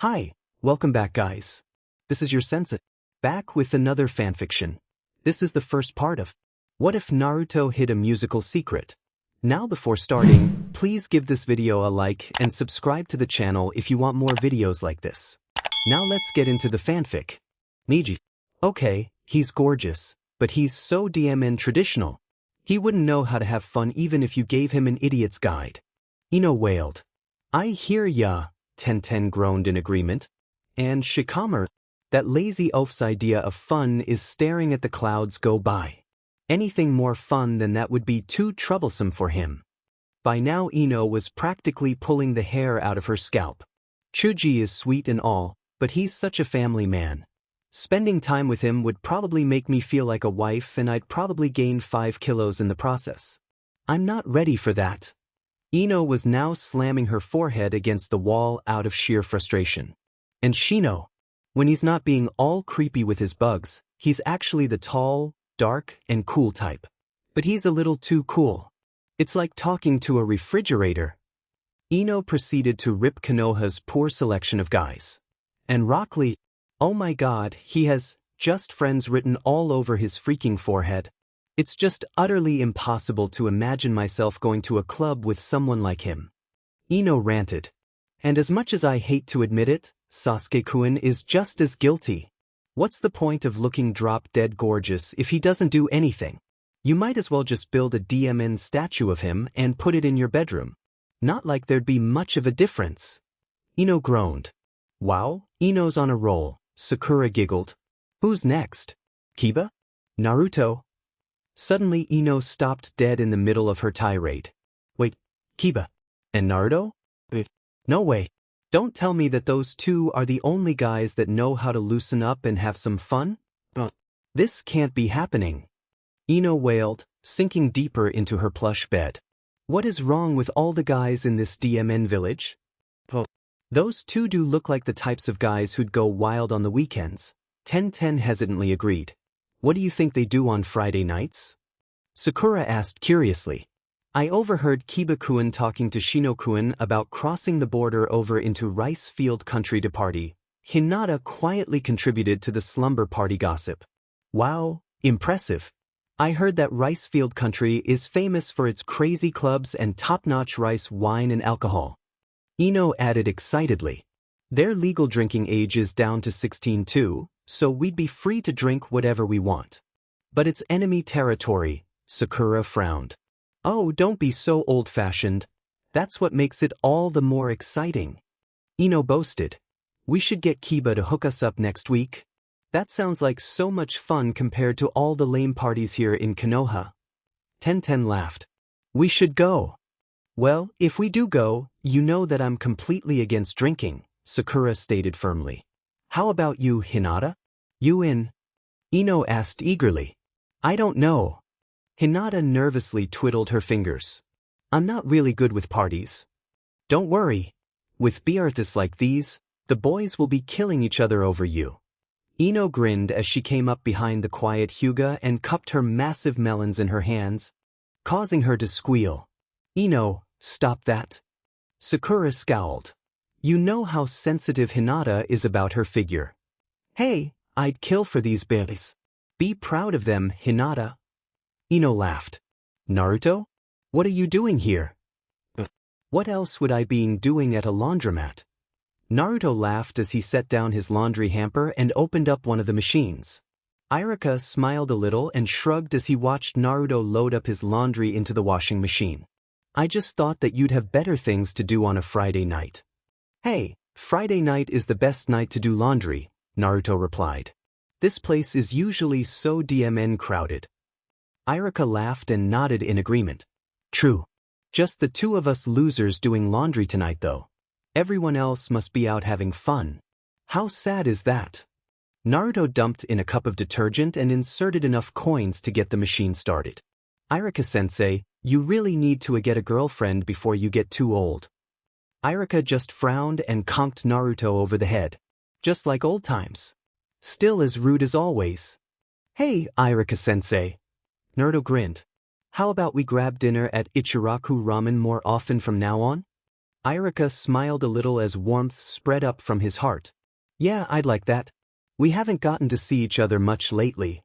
Hi, welcome back guys. This is your sensei, back with another fanfiction. This is the first part of What If Naruto Hid a Musical Secret? Now before starting, please give this video a like and subscribe to the channel if you want more videos like this. Now let's get into the fanfic. Miji. Okay, he's gorgeous, but he's so DMN traditional. He wouldn't know how to have fun even if you gave him an idiot's guide. Ino wailed. I hear ya. Tenten groaned in agreement. And Shikamaru, that lazy oaf's idea of fun is staring at the clouds go by. Anything more fun than that would be too troublesome for him. By now Ino was practically pulling the hair out of her scalp. Chuji is sweet and all, but he's such a family man. Spending time with him would probably make me feel like a wife and I'd probably gain 5 kilos in the process. I'm not ready for that. Ino was now slamming her forehead against the wall out of sheer frustration. And Shino, when he's not being all creepy with his bugs, he's actually the tall, dark, and cool type. But he's a little too cool. It's like talking to a refrigerator. Ino proceeded to rip Konoha's poor selection of guys. And Rock Lee, oh my god, he has just friends written all over his freaking forehead. It's just utterly impossible to imagine myself going to a club with someone like him. Ino ranted. And as much as I hate to admit it, Sasuke-kun is just as guilty. What's the point of looking drop-dead gorgeous if he doesn't do anything? You might as well just build a DMN statue of him and put it in your bedroom. Not like there'd be much of a difference. Ino groaned. Wow, Ino's on a roll, Sakura giggled. Who's next? Kiba? Naruto? Suddenly Ino stopped dead in the middle of her tirade. Wait, Kiba? And Naruto? No way. Don't tell me that those two are the only guys that know how to loosen up and have some fun? This can't be happening. Ino wailed, sinking deeper into her plush bed. What is wrong with all the guys in this DMN village? Those two do look like the types of guys who'd go wild on the weekends. Tenten hesitantly agreed. What do you think they do on Friday nights? Sakura asked curiously. I overheard Kiba-kun talking to Shino-kun about crossing the border over into Rice Field Country to party. Hinata quietly contributed to the slumber party gossip. Wow, impressive. I heard that Rice Field Country is famous for its crazy clubs and top-notch rice wine and alcohol. Ino added excitedly. Their legal drinking age is down to 16 too, so we'd be free to drink whatever we want. But it's enemy territory, Sakura frowned. Oh, don't be so old-fashioned. That's what makes it all the more exciting. Ino boasted. We should get Kiba to hook us up next week. That sounds like so much fun compared to all the lame parties here in Konoha. Tenten laughed. We should go. Well, if we do go, you know that I'm completely against drinking, Sakura stated firmly. How about you, Hinata? You in? Ino asked eagerly. I don't know. Hinata nervously twiddled her fingers. I'm not really good with parties. Don't worry. With bearthas like these, the boys will be killing each other over you. Ino grinned as she came up behind the quiet Hyuga and cupped her massive melons in her hands, causing her to squeal. Ino, stop that. Sakura scowled. You know how sensitive Hinata is about her figure. Hey, I'd kill for these berries. Be proud of them, Hinata. Ino laughed. Naruto? What are you doing here? What else would I be doing at a laundromat? Naruto laughed as he set down his laundry hamper and opened up one of the machines. Irika smiled a little and shrugged as he watched Naruto load up his laundry into the washing machine. I just thought that you'd have better things to do on a Friday night. Hey, Friday night is the best night to do laundry, Naruto replied. This place is usually so DMN crowded. Irika laughed and nodded in agreement. True. Just the two of us losers doing laundry tonight though. Everyone else must be out having fun. How sad is that? Naruto dumped in a cup of detergent and inserted enough coins to get the machine started. Irika-sensei, you really need to get a girlfriend before you get too old. Irika just frowned and conked Naruto over the head. Just like old times. Still as rude as always. Hey, Irika-sensei. Naruto grinned. How about we grab dinner at Ichiraku Ramen more often from now on? Irika smiled a little as warmth spread up from his heart. Yeah, I'd like that. We haven't gotten to see each other much lately.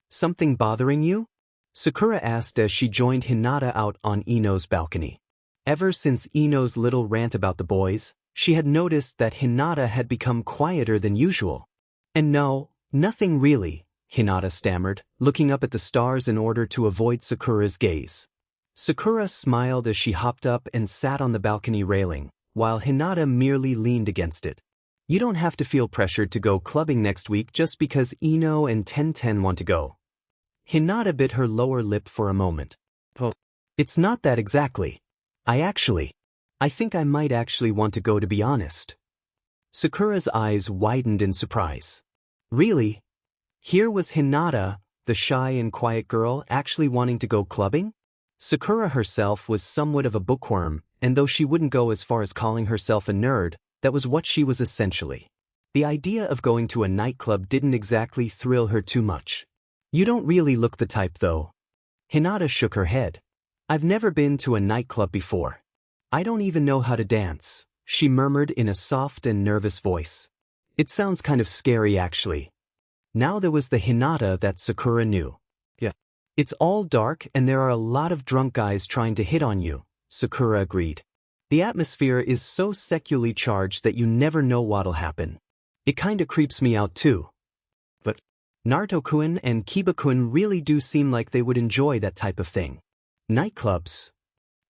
Something bothering you? Sakura asked as she joined Hinata out on Ino's balcony. Ever since Ino's little rant about the boys, she had noticed that Hinata had become quieter than usual. And no, nothing really, Hinata stammered, looking up at the stars in order to avoid Sakura's gaze. Sakura smiled as she hopped up and sat on the balcony railing, while Hinata merely leaned against it. You don't have to feel pressured to go clubbing next week just because Ino and Tenten want to go. Hinata bit her lower lip for a moment. Oh, it's not that exactly. I think I might actually want to go, to be honest. Sakura's eyes widened in surprise. Really? Here was Hinata, the shy and quiet girl, actually wanting to go clubbing? Sakura herself was somewhat of a bookworm, and though she wouldn't go as far as calling herself a nerd, that was what she was essentially. The idea of going to a nightclub didn't exactly thrill her too much. You don't really look the type though. Hinata shook her head. I've never been to a nightclub before. I don't even know how to dance, she murmured in a soft and nervous voice. It sounds kind of scary actually. Now there was the Hinata that Sakura knew. Yeah. It's all dark and there are a lot of drunk guys trying to hit on you, Sakura agreed. The atmosphere is so sexually charged that you never know what'll happen. It kinda creeps me out too. But Naruto-kun and Kiba-kun really do seem like they would enjoy that type of thing. Nightclubs.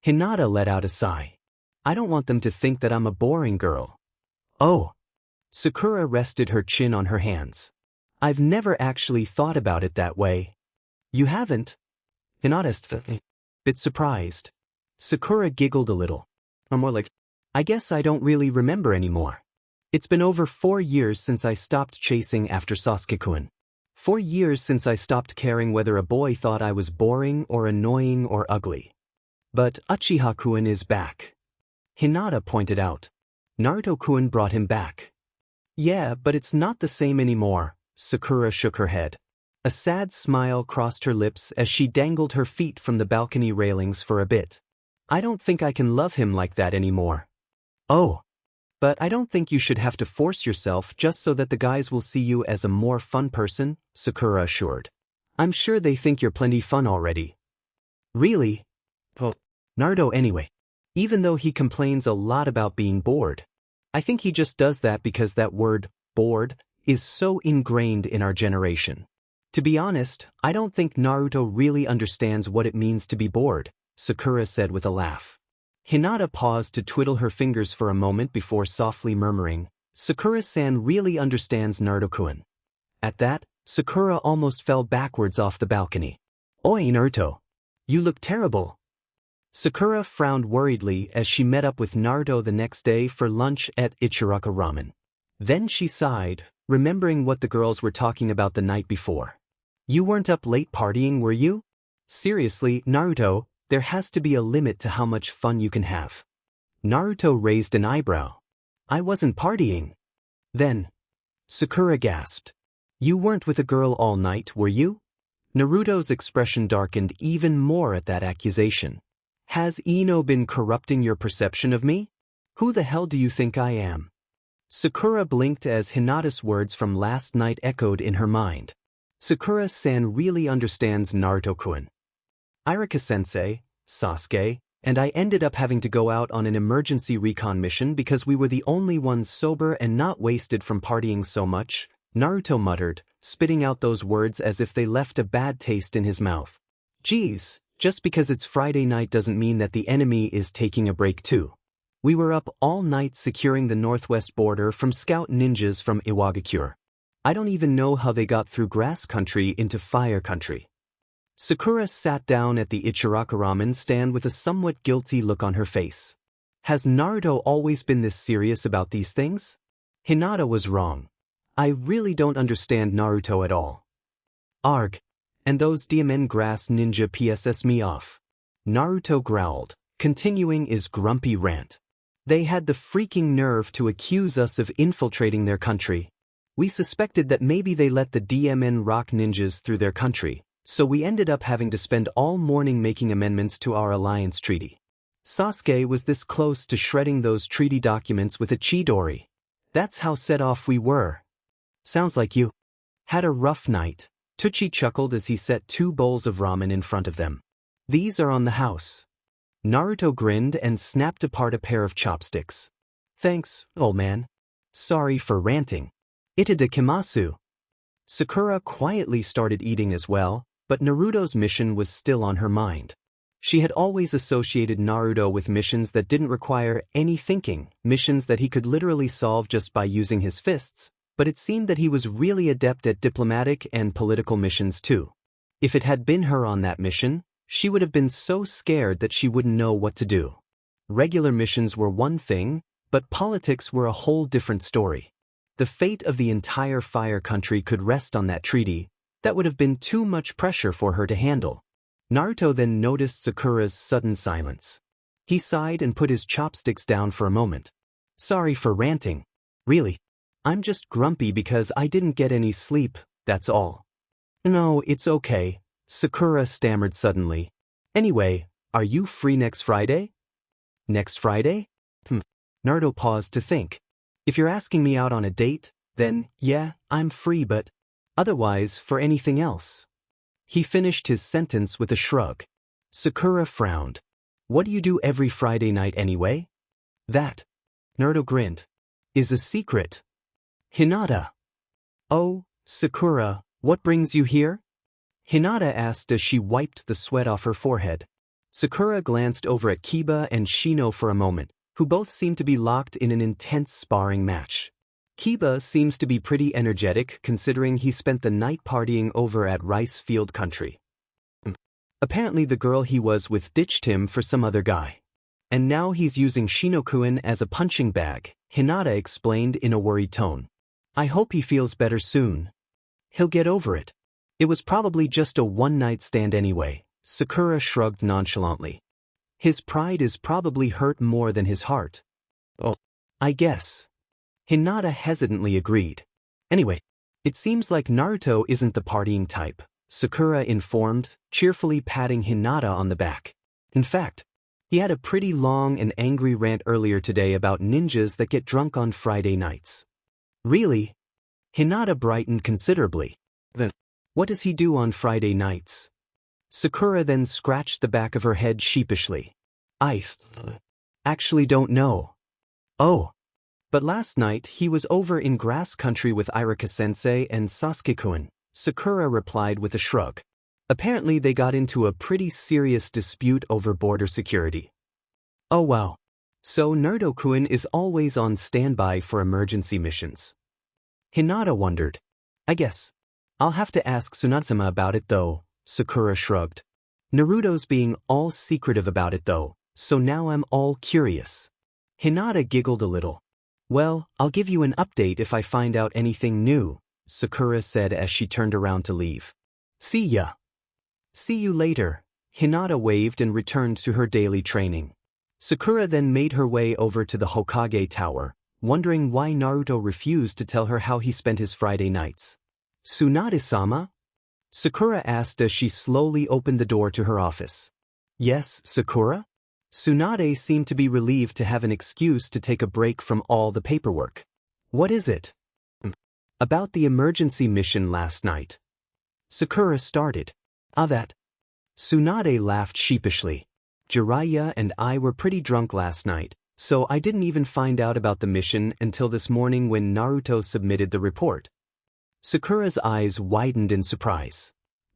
Hinata let out a sigh. I don't want them to think that I'm a boring girl. Oh. Sakura rested her chin on her hands. I've never actually thought about it that way. You haven't? Hinata bit surprised. Sakura giggled a little. Or more like, I guess I don't really remember anymore. It's been over 4 years since I stopped chasing after Sasuke-kun. 4 years since I stopped caring whether a boy thought I was boring or annoying or ugly. But Uchiha-kun is back. Hinata pointed out. Naruto-kun brought him back. Yeah, but it's not the same anymore, Sakura shook her head. A sad smile crossed her lips as she dangled her feet from the balcony railings for a bit. I don't think I can love him like that anymore. Oh. But I don't think you should have to force yourself just so that the guys will see you as a more fun person, Sakura assured. I'm sure they think you're plenty fun already. Really? Oh. Naruto anyway. Even though he complains a lot about being bored. I think he just does that because that word, bored, is so ingrained in our generation. To be honest, I don't think Naruto really understands what it means to be bored, Sakura said with a laugh. Hinata paused to twiddle her fingers for a moment before softly murmuring, Sakura-san really understands Naruto-kun. At that, Sakura almost fell backwards off the balcony. Oi Naruto. You look terrible. Sakura frowned worriedly as she met up with Naruto the next day for lunch at Ichiraka Ramen. Then she sighed, remembering what the girls were talking about the night before. You weren't up late partying, were you? Seriously, Naruto, there has to be a limit to how much fun you can have. Naruto raised an eyebrow. I wasn't partying. Then. Sakura gasped. You weren't with a girl all night, were you? Naruto's expression darkened even more at that accusation. Has Ino been corrupting your perception of me? Who the hell do you think I am? Sakura blinked as Hinata's words from last night echoed in her mind. Sakura-san really understands Naruto-kun. Irika-sensei, Sasuke, and I ended up having to go out on an emergency recon mission because we were the only ones sober and not wasted from partying so much, Naruto muttered, spitting out those words as if they left a bad taste in his mouth. Geez, just because it's Friday night doesn't mean that the enemy is taking a break too. We were up all night securing the northwest border from scout ninjas from Iwagakure. I don't even know how they got through grass country into fire country. Sakura sat down at the Ichiraka Ramen stand with a somewhat guilty look on her face. Has Naruto always been this serious about these things? Hinata was wrong. I really don't understand Naruto at all. Arg. And those DMN grass ninja PSS me off. Naruto growled, continuing his grumpy rant. They had the freaking nerve to accuse us of infiltrating their country. We suspected that maybe they let the DMN rock ninjas through their country. So we ended up having to spend all morning making amendments to our alliance treaty. Sasuke was this close to shredding those treaty documents with a Chidori. That's how set off we were. Sounds like you had a rough night. Tucci chuckled as he set 2 bowls of ramen in front of them. These are on the house. Naruto grinned and snapped apart a pair of chopsticks. Thanks, old man. Sorry for ranting. Itadakimasu. Sakura quietly started eating as well, but Naruto's mission was still on her mind. She had always associated Naruto with missions that didn't require any thinking, missions that he could literally solve just by using his fists, but it seemed that he was really adept at diplomatic and political missions too. If it had been her on that mission, she would have been so scared that she wouldn't know what to do. Regular missions were one thing, but politics were a whole different story. The fate of the entire Fire Country could rest on that treaty. That would have been too much pressure for her to handle. Naruto then noticed Sakura's sudden silence. He sighed and put his chopsticks down for a moment. Sorry for ranting. Really. I'm just grumpy because I didn't get any sleep, that's all. No, it's okay, Sakura stammered suddenly. Anyway, are you free next Friday? Next Friday? Naruto paused to think. If you're asking me out on a date, then, yeah, I'm free, but otherwise for anything else. He finished his sentence with a shrug. Sakura frowned. What do you do every Friday night anyway? That, Naruto grinned, is a secret. Hinata. Oh, Sakura, what brings you here? Hinata asked as she wiped the sweat off her forehead. Sakura glanced over at Kiba and Shino for a moment, who both seemed to be locked in an intense sparring match. Kiba seems to be pretty energetic considering he spent the night partying over at Rice Field Country. Apparently the girl he was with ditched him for some other guy. And now he's using Shino-kun as a punching bag, Hinata explained in a worried tone. I hope he feels better soon. He'll get over it. It was probably just a one-night stand anyway, Sakura shrugged nonchalantly. His pride is probably hurt more than his heart. Oh, I guess. Hinata hesitantly agreed. Anyway, it seems like Naruto isn't the partying type, Sakura informed, cheerfully patting Hinata on the back. In fact, he had a pretty long and angry rant earlier today about ninjas that get drunk on Friday nights. Really? Hinata brightened considerably. Then, what does he do on Friday nights? Sakura then scratched the back of her head sheepishly. I actually don't know. Oh. But last night he was over in Grass Country with Iruka-sensei and Sasuke-kun, Sakura replied with a shrug. Apparently they got into a pretty serious dispute over border security. Oh wow. So Naruto-kun is always on standby for emergency missions. Hinata wondered. I guess. I'll have to ask Tsunade-sama about it though, Sakura shrugged. Naruto's being all secretive about it though, so now I'm all curious. Hinata giggled a little. Well, I'll give you an update if I find out anything new, Sakura said as she turned around to leave. See ya. See you later. Hinata waved and returned to her daily training. Sakura then made her way over to the Hokage Tower, wondering why Naruto refused to tell her how he spent his Friday nights. Tsunade-sama? Sakura asked as she slowly opened the door to her office. Yes, Sakura? Tsunade seemed to be relieved to have an excuse to take a break from all the paperwork. What is it? About the emergency mission last night. Sakura started. That. Tsunade laughed sheepishly. Jiraiya and I were pretty drunk last night, so I didn't even find out about the mission until this morning when Naruto submitted the report. Sakura's eyes widened in surprise.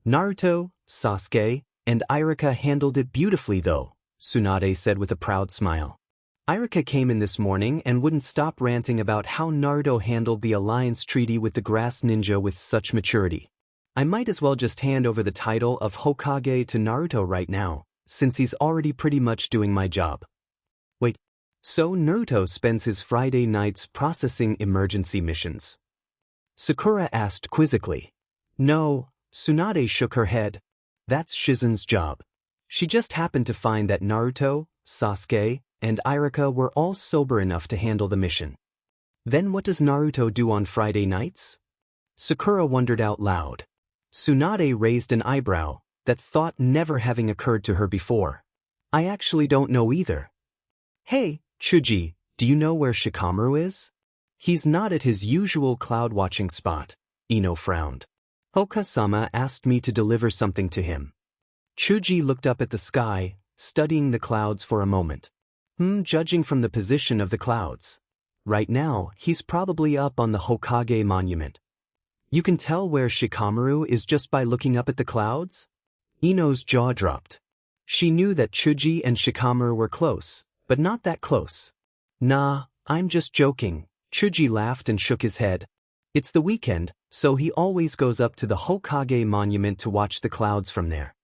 Naruto, Sasuke, and Iruka handled it beautifully though, Tsunade said with a proud smile. Iruka came in this morning and wouldn't stop ranting about how Naruto handled the alliance treaty with the grass ninja with such maturity. I might as well just hand over the title of Hokage to Naruto right now, since he's already pretty much doing my job. Wait, so Naruto spends his Friday nights processing emergency missions? Sakura asked quizzically. No, Tsunade shook her head. That's Shizen's job. She just happened to find that Naruto, Sasuke, and Iruka were all sober enough to handle the mission. Then what does Naruto do on Friday nights? Sakura wondered out loud. Tsunade raised an eyebrow, that thought never having occurred to her before. I actually don't know either. Hey, Chuji, do you know where Shikamaru is? He's not at his usual cloud-watching spot. Ino frowned. Hoka-sama asked me to deliver something to him. Chuji looked up at the sky, studying the clouds for a moment. Judging from the position of the clouds. Right now, he's probably up on the Hokage monument. You can tell where Shikamaru is just by looking up at the clouds? Ino's jaw dropped. She knew that Chuji and Shikamaru were close, but not that close. Nah, I'm just joking. Chuji laughed and shook his head. It's the weekend, so he always goes up to the Hokage monument to watch the clouds from there.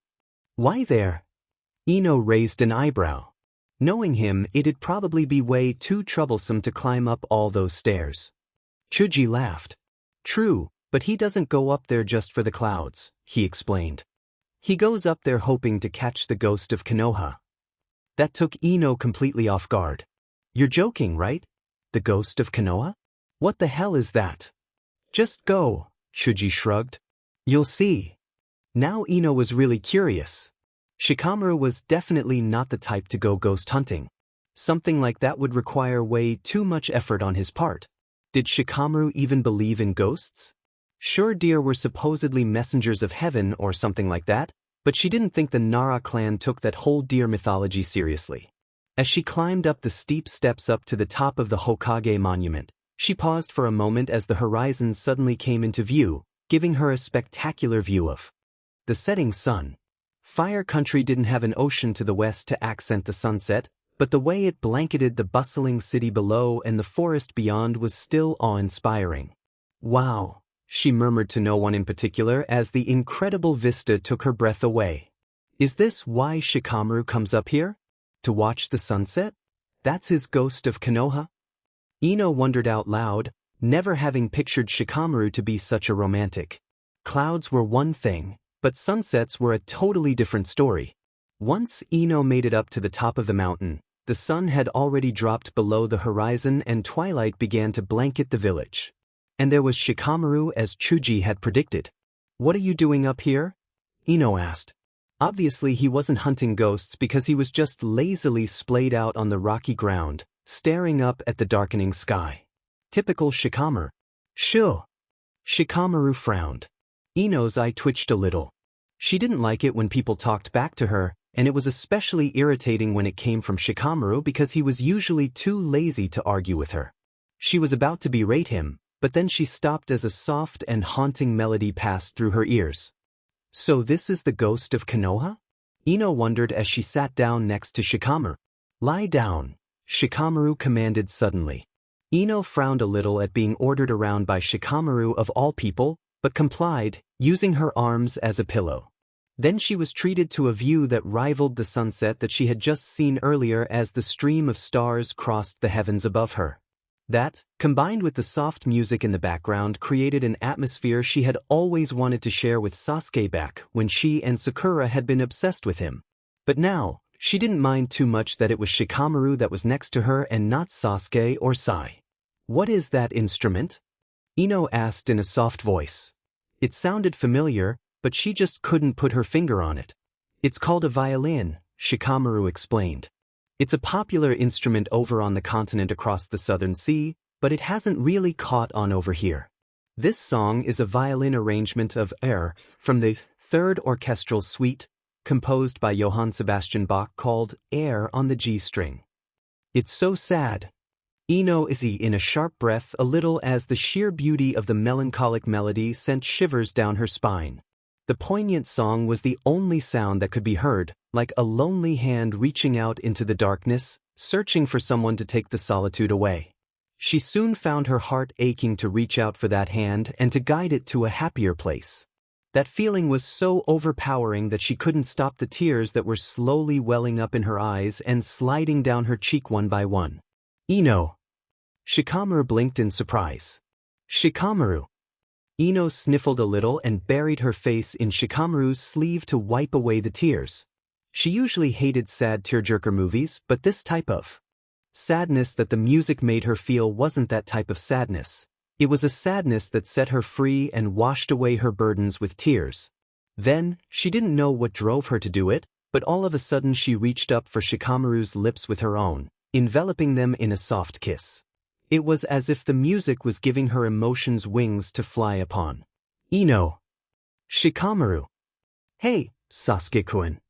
Why there? Ino raised an eyebrow. Knowing him, it'd probably be way too troublesome to climb up all those stairs. Chuji laughed. True, but he doesn't go up there just for the clouds, he explained. He goes up there hoping to catch the ghost of Konoha. That took Ino completely off guard. You're joking, right? The ghost of Konoha? What the hell is that? Just go, Chuji shrugged. You'll see. Now Ino was really curious. Shikamaru was definitely not the type to go ghost hunting. Something like that would require way too much effort on his part. Did Shikamaru even believe in ghosts? Sure, deer were supposedly messengers of heaven or something like that, but she didn't think the Nara clan took that whole deer mythology seriously. As she climbed up the steep steps up to the top of the Hokage monument, she paused for a moment as the horizon suddenly came into view, giving her a spectacular view of the setting sun. Fire Country didn't have an ocean to the west to accent the sunset, but the way it blanketed the bustling city below and the forest beyond was still awe-inspiring. Wow, she murmured to no one in particular as the incredible vista took her breath away. Is this why Shikamaru comes up here? To watch the sunset? That's his ghost of Konoha? Ino wondered out loud, never having pictured Shikamaru to be such a romantic. Clouds were one thing, but sunsets were a totally different story. Once Ino made it up to the top of the mountain, the sun had already dropped below the horizon and twilight began to blanket the village. And there was Shikamaru as Chuji had predicted. What are you doing up here? Ino asked. Obviously he wasn't hunting ghosts because he was just lazily splayed out on the rocky ground, staring up at the darkening sky. Typical Shikamaru. Sure. Shikamaru frowned. Ino's eye twitched a little. She didn't like it when people talked back to her, and it was especially irritating when it came from Shikamaru because he was usually too lazy to argue with her. She was about to berate him, but then she stopped as a soft and haunting melody passed through her ears. So this is the ghost of Konoha? Ino wondered as she sat down next to Shikamaru. Lie down, Shikamaru commanded suddenly. Ino frowned a little at being ordered around by Shikamaru of all people, but complied, using her arms as a pillow. Then she was treated to a view that rivaled the sunset that she had just seen earlier as the stream of stars crossed the heavens above her. That, combined with the soft music in the background, created an atmosphere she had always wanted to share with Sasuke back when she and Sakura had been obsessed with him. But now, she didn't mind too much that it was Shikamaru that was next to her and not Sasuke or Sai. What is that instrument? Ino asked in a soft voice. It sounded familiar, but she just couldn't put her finger on it. It's called a violin, Shikamaru explained. It's a popular instrument over on the continent across the Southern Sea, but it hasn't really caught on over here. This song is a violin arrangement of Air from the Third Orchestral Suite, composed by Johann Sebastian Bach called Air on the G string. It's so sad. Ino is in a sharp breath a little as the sheer beauty of the melancholic melody sent shivers down her spine. The poignant song was the only sound that could be heard, like a lonely hand reaching out into the darkness, searching for someone to take the solitude away. She soon found her heart aching to reach out for that hand and to guide it to a happier place. That feeling was so overpowering that she couldn't stop the tears that were slowly welling up in her eyes and sliding down her cheek one by one. Ino. Shikamaru blinked in surprise. Shikamaru. Ino sniffled a little and buried her face in Shikamaru's sleeve to wipe away the tears. She usually hated sad tearjerker movies, but this type of sadness that the music made her feel wasn't that type of sadness. It was a sadness that set her free and washed away her burdens with tears. Then, she didn't know what drove her to do it, but all of a sudden she reached up for Shikamaru's lips with her own, enveloping them in a soft kiss. It was as if the music was giving her emotions wings to fly upon. Ino. Shikamaru. Hey, Sasuke-kun.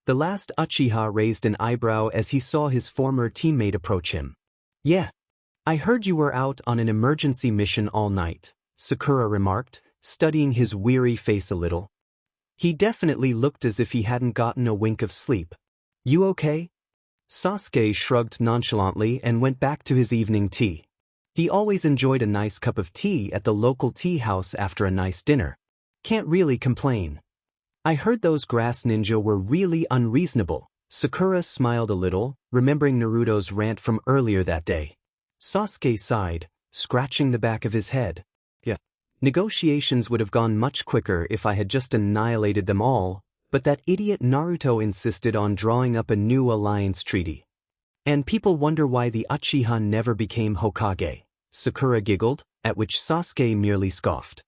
The last Uchiha raised an eyebrow as he saw his former teammate approach him. Yeah. I heard you were out on an emergency mission all night, Sakura remarked, studying his weary face a little. He definitely looked as if he hadn't gotten a wink of sleep. You okay? Sasuke shrugged nonchalantly and went back to his evening tea. He always enjoyed a nice cup of tea at the local tea house after a nice dinner. Can't really complain. I heard those grass ninja were really unreasonable. Sakura smiled a little, remembering Naruto's rant from earlier that day. Sasuke sighed, scratching the back of his head. Yeah. Negotiations would have gone much quicker if I had just annihilated them all, but that idiot Naruto insisted on drawing up a new alliance treaty. And people wonder why the Uchiha never became Hokage. Sakura giggled, at which Sasuke merely scoffed.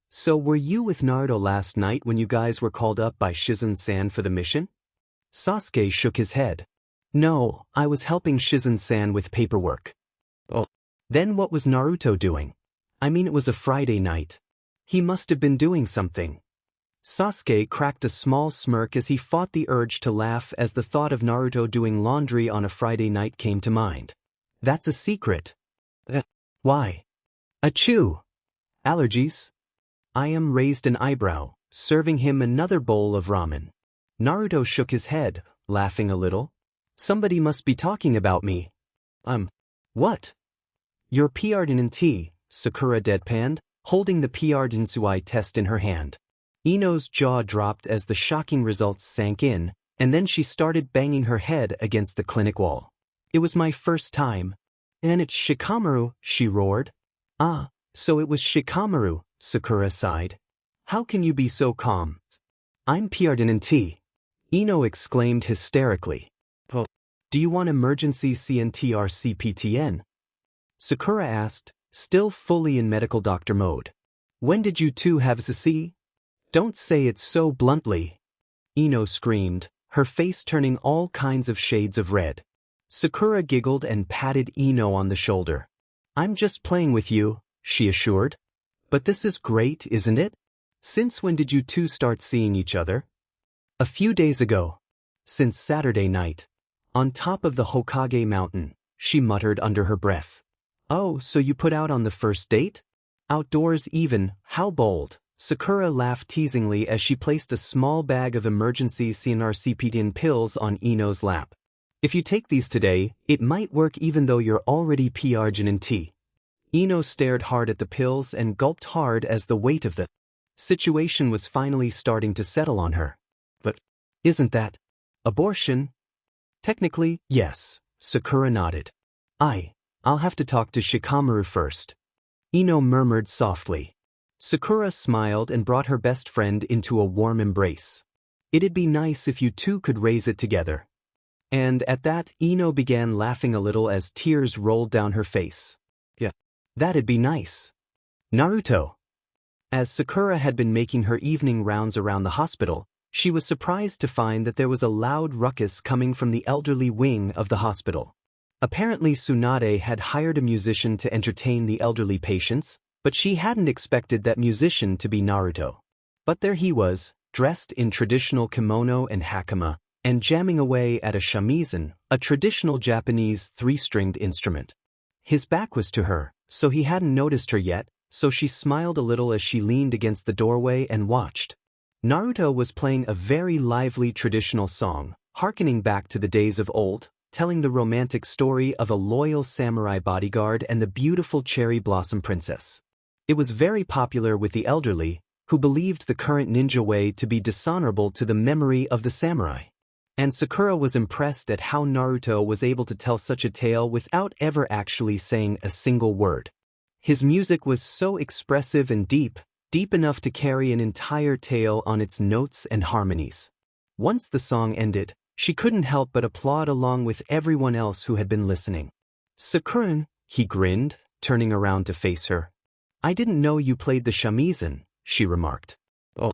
So were you with Naruto last night when you guys were called up by Shizen-san for the mission? Sasuke shook his head. No, I was helping Shizen-san with paperwork. Oh. Then what was Naruto doing? I mean, it was a Friday night. He must have been doing something. Sasuke cracked a small smirk as he fought the urge to laugh as the thought of Naruto doing laundry on a Friday night came to mind. That's a secret. Why? Achoo! Allergies? I am raised an eyebrow, serving him another bowl of ramen. Naruto shook his head, laughing a little. Somebody must be talking about me. What? Your PRDNT, Sakura deadpanned, holding the PRDNSUI test in her hand. Ino's jaw dropped as the shocking results sank in, and then she started banging her head against the clinic wall. It was my first time. And it's Shikamaru, she roared. Ah, so it was Shikamaru, Sakura sighed. How can you be so calm? I'm PRDNT. Ino exclaimed hysterically. Oh, do you want emergency CNTR-CPTN? Sakura asked, still fully in medical doctor mode. When did you two have CC? Don't say it so bluntly. Ino screamed, her face turning all kinds of shades of red. Sakura giggled and patted Ino on the shoulder. I'm just playing with you, she assured. But this is great, isn't it? Since when did you two start seeing each other? A few days ago. Since Saturday night. On top of the Hokage mountain, she muttered under her breath. Oh, so you put out on the first date? Outdoors even, how bold. Sakura laughed teasingly as she placed a small bag of emergency CNRCPTN pills on Ino's lap. If you take these today, it might work even though you're already PRDNT. Ino stared hard at the pills and gulped hard as the weight of the situation was finally starting to settle on her. But isn't that abortion? Technically, yes, Sakura nodded. I'll have to talk to Shikamaru first. Ino murmured softly. Sakura smiled and brought her best friend into a warm embrace. It'd be nice if you two could raise it together. And at that, Ino began laughing a little as tears rolled down her face. Yeah, that'd be nice. Naruto. As Sakura had been making her evening rounds around the hospital, she was surprised to find that there was a loud ruckus coming from the elderly wing of the hospital. Apparently Tsunade had hired a musician to entertain the elderly patients, but she hadn't expected that musician to be Naruto. But there he was, dressed in traditional kimono and hakama, and jamming away at a shamisen, a traditional Japanese three-stringed instrument. His back was to her, so he hadn't noticed her yet, so she smiled a little as she leaned against the doorway and watched. Naruto was playing a very lively traditional song, hearkening back to the days of old, telling the romantic story of a loyal samurai bodyguard and the beautiful cherry blossom princess. It was very popular with the elderly, who believed the current ninja way to be dishonorable to the memory of the samurai. And Sakura was impressed at how Naruto was able to tell such a tale without ever actually saying a single word. His music was so expressive and deep enough to carry an entire tale on its notes and harmonies. Once the song ended, she couldn't help but applaud along with everyone else who had been listening. Sakura, he grinned, turning around to face her. I didn't know you played the shamisen, she remarked. Oh,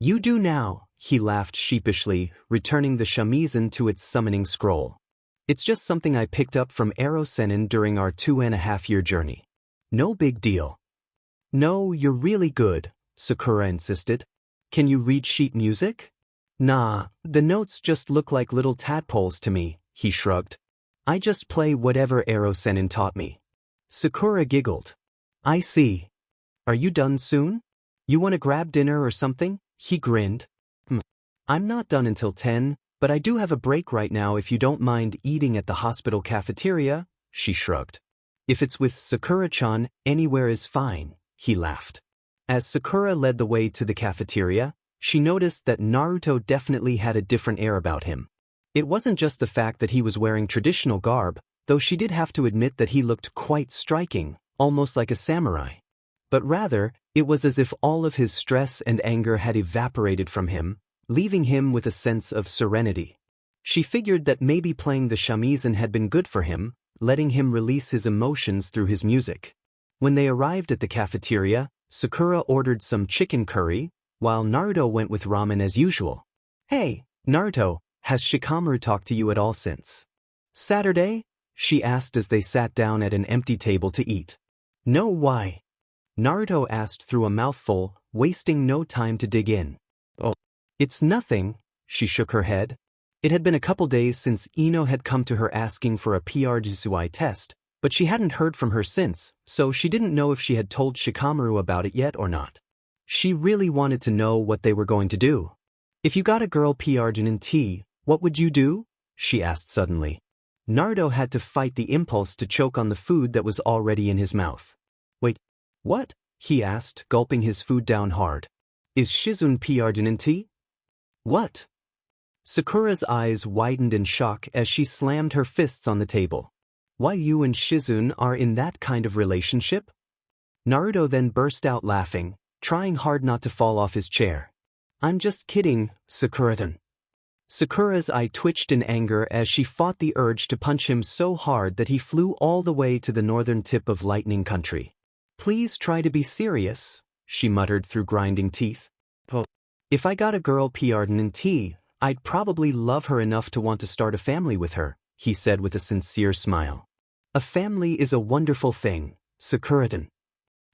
You do now, he laughed sheepishly, returning the shamisen to its summoning scroll. It's just something I picked up from Erosenin during our 2.5-year journey. No big deal. No, you're really good, Sakura insisted. Can you read sheet music? Nah, the notes just look like little tadpoles to me, he shrugged. I just play whatever Erosenin taught me. Sakura giggled. I see. Are you done soon? You want to grab dinner or something? He grinned. I'm not done until 10, but I do have a break right now if you don't mind eating at the hospital cafeteria, she shrugged. If it's with Sakura-chan, anywhere is fine, he laughed. As Sakura led the way to the cafeteria, she noticed that Naruto definitely had a different air about him. It wasn't just the fact that he was wearing traditional garb, though she did have to admit that he looked quite striking, almost like a samurai. But rather, it was as if all of his stress and anger had evaporated from him, leaving him with a sense of serenity. She figured that maybe playing the shamisen had been good for him, letting him release his emotions through his music. When they arrived at the cafeteria, Sakura ordered some chicken curry, while Naruto went with ramen as usual. Hey, Naruto, has Shikamaru talked to you at all since Saturday? She asked as they sat down at an empty table to eat. No, why? Naruto asked through a mouthful, wasting no time to dig in. Oh, it's nothing, she shook her head. It had been a couple days since Ino had come to her asking for a PRGSUI test, but she hadn't heard from her since, so she didn't know if she had told Shikamaru about it yet or not. She really wanted to know what they were going to do. If you got a girl PRGNT, what would you do? She asked suddenly. Naruto had to fight the impulse to choke on the food that was already in his mouth. Wait, what? He asked, gulping his food down hard. Is Shizune PRGNT? What? Sakura's eyes widened in shock as she slammed her fists on the table. Why you and Shizune are in that kind of relationship? Naruto then burst out laughing, trying hard not to fall off his chair. I'm just kidding, Sakura-tan. Sakura's eye twitched in anger as she fought the urge to punch him so hard that he flew all the way to the northern tip of Lightning Country. Please try to be serious, she muttered through grinding teeth. If I got a girl PRGNT, I'd probably love her enough to want to start a family with her, he said with a sincere smile. A family is a wonderful thing, Sakura-tan.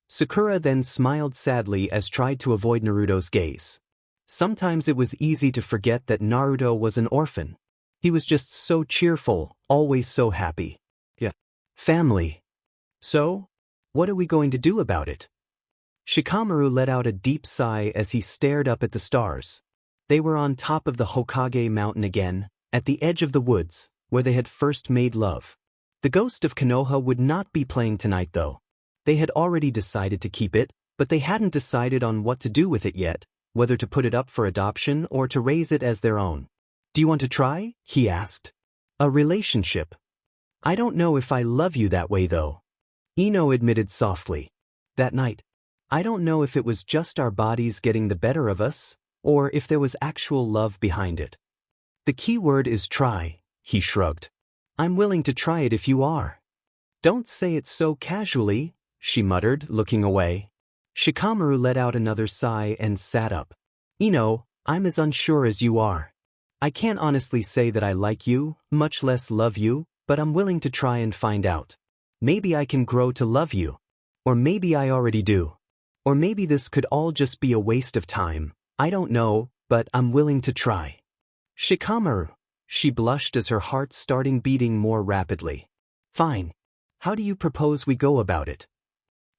Sakura then smiled sadly as tried to avoid Naruto's gaze. Sometimes it was easy to forget that Naruto was an orphan. He was just so cheerful, always so happy. Yeah. Family. So, what are we going to do about it? Shikamaru let out a deep sigh as he stared up at the stars. They were on top of the Hokage mountain again, at the edge of the woods, where they had first made love. The ghost of Konoha would not be playing tonight though. They had already decided to keep it, but they hadn't decided on what to do with it yet, whether to put it up for adoption or to raise it as their own. Do you want to try? He asked. A relationship. I don't know if I love you that way though. Ino admitted softly. That night, I don't know if it was just our bodies getting the better of us, or if there was actual love behind it. The key word is try, he shrugged. I'm willing to try it if you are. Don't say it so casually, she muttered, looking away. Shikamaru let out another sigh and sat up. Ino, I'm as unsure as you are. I can't honestly say that I like you, much less love you, but I'm willing to try and find out. Maybe I can grow to love you. Or maybe I already do. Or maybe this could all just be a waste of time. I don't know, but I'm willing to try. Shikamaru. She blushed as her heart started beating more rapidly. Fine. How do you propose we go about it?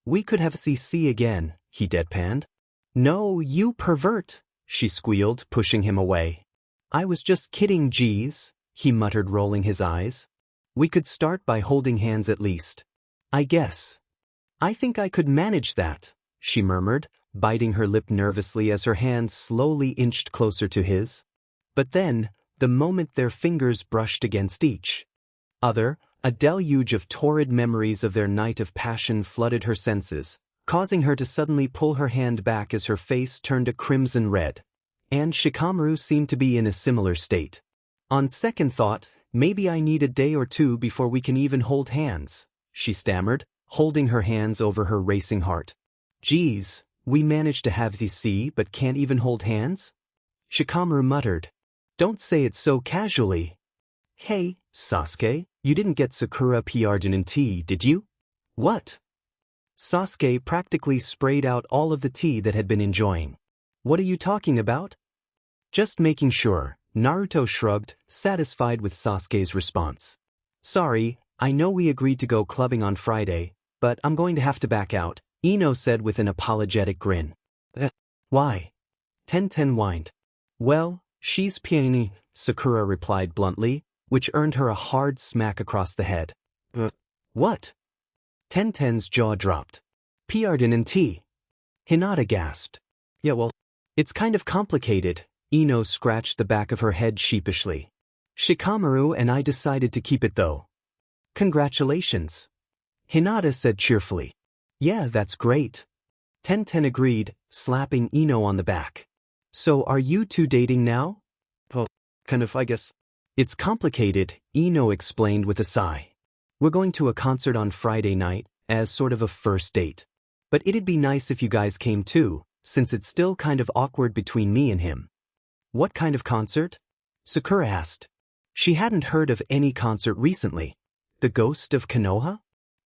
We could have CC again, he deadpanned. No, you pervert, she squealed, pushing him away. I was just kidding, geez, he muttered, rolling his eyes. We could start by holding hands at least. I guess. I think I could manage that, she murmured, biting her lip nervously as her hand slowly inched closer to his. But then, the moment their fingers brushed against each other, a deluge of torrid memories of their night of passion flooded her senses, causing her to suddenly pull her hand back as her face turned a crimson red. And Shikamaru seemed to be in a similar state. On second thought, maybe I need a day or two before we can even hold hands, she stammered, holding her hands over her racing heart. Geez, We managed to have ZC but can't even hold hands? Shikamaru muttered. Don't say it so casually. Hey, Sasuke, you didn't get Sakura Piardin tea, did you? What? Sasuke practically sprayed out all of the tea that had been enjoying. What are you talking about? Just making sure, Naruto shrugged, satisfied with Sasuke's response. Sorry, I know we agreed to go clubbing on Friday, but I'm going to have to back out, Ino said with an apologetic grin. Why? Tenten whined. Well, she's peony, Sakura replied bluntly, which earned her a hard smack across the head. What? Tenten's jaw dropped. Piardin and tea. Hinata gasped. Yeah, well, it's kind of complicated, Ino scratched the back of her head sheepishly. Shikamaru and I decided to keep it though. Congratulations. Hinata said cheerfully. Yeah, that's great. Tenten agreed, slapping Ino on the back. So are you two dating now? Well, kind of, I guess. It's complicated, Ino explained with a sigh. We're going to a concert on Friday night, as sort of a first date. But it'd be nice if you guys came too, since it's still kind of awkward between me and him. What kind of concert? Sakura asked. She hadn't heard of any concert recently. The ghost of Konoha?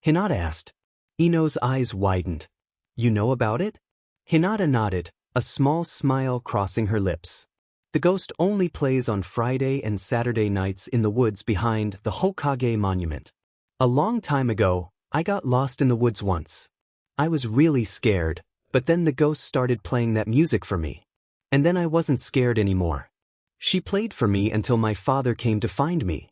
Hinata asked. Ino's eyes widened. You know about it? Hinata nodded, a small smile crossing her lips. The ghost only plays on Friday and Saturday nights in the woods behind the Hokage monument. A long time ago, I got lost in the woods once. I was really scared, but then the ghost started playing that music for me. And then I wasn't scared anymore. She played for me until my father came to find me.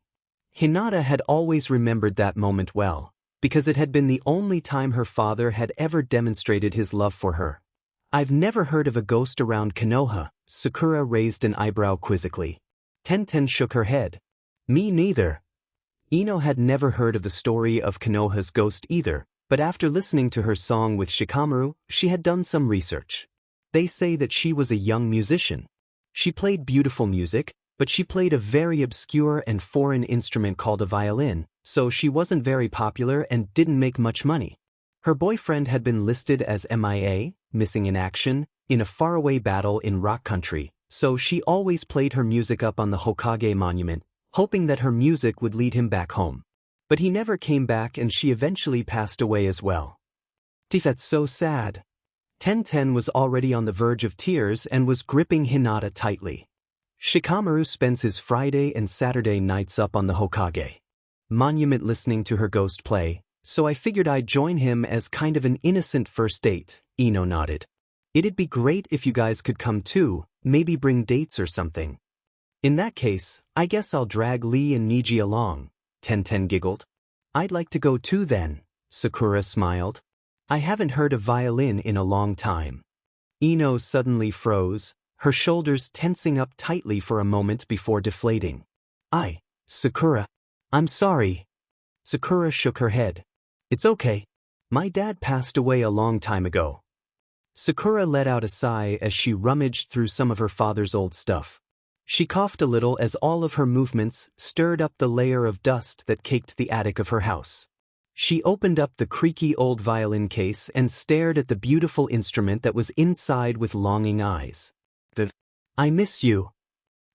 Hinata had always remembered that moment well, because it had been the only time her father had ever demonstrated his love for her. I've never heard of a ghost around Konoha, Sakura raised an eyebrow quizzically. Tenten shook her head. Me neither. Ino had never heard of the story of Konoha's ghost either, but after listening to her song with Shikamaru, she had done some research. They say that she was a young musician. She played beautiful music, but she played a very obscure and foreign instrument called a violin, so she wasn't very popular and didn't make much money. Her boyfriend had been listed as MIA, missing in action, in a faraway battle in rock country, so she always played her music up on the Hokage monument, hoping that her music would lead him back home. But he never came back and she eventually passed away as well. That's so sad. Tenten was already on the verge of tears and was gripping Hinata tightly. Shikamaru spends his Friday and Saturday nights up on the Hokage monument listening to her ghost play, so I figured I'd join him as kind of an innocent first date, Ino nodded. It'd be great if you guys could come too, maybe bring dates or something. In that case, I guess I'll drag Lee and Niji along, Tenten giggled. I'd like to go too then, Sakura smiled. I haven't heard a violin in a long time. Ino suddenly froze, her shoulders tensing up tightly for a moment before deflating. Sakura. I'm sorry. Sakura shook her head. It's okay. My dad passed away a long time ago. Sakura let out a sigh as she rummaged through some of her father's old stuff. She coughed a little as all of her movements stirred up the layer of dust that caked the attic of her house. She opened up the creaky old violin case and stared at the beautiful instrument that was inside with longing eyes. I miss you.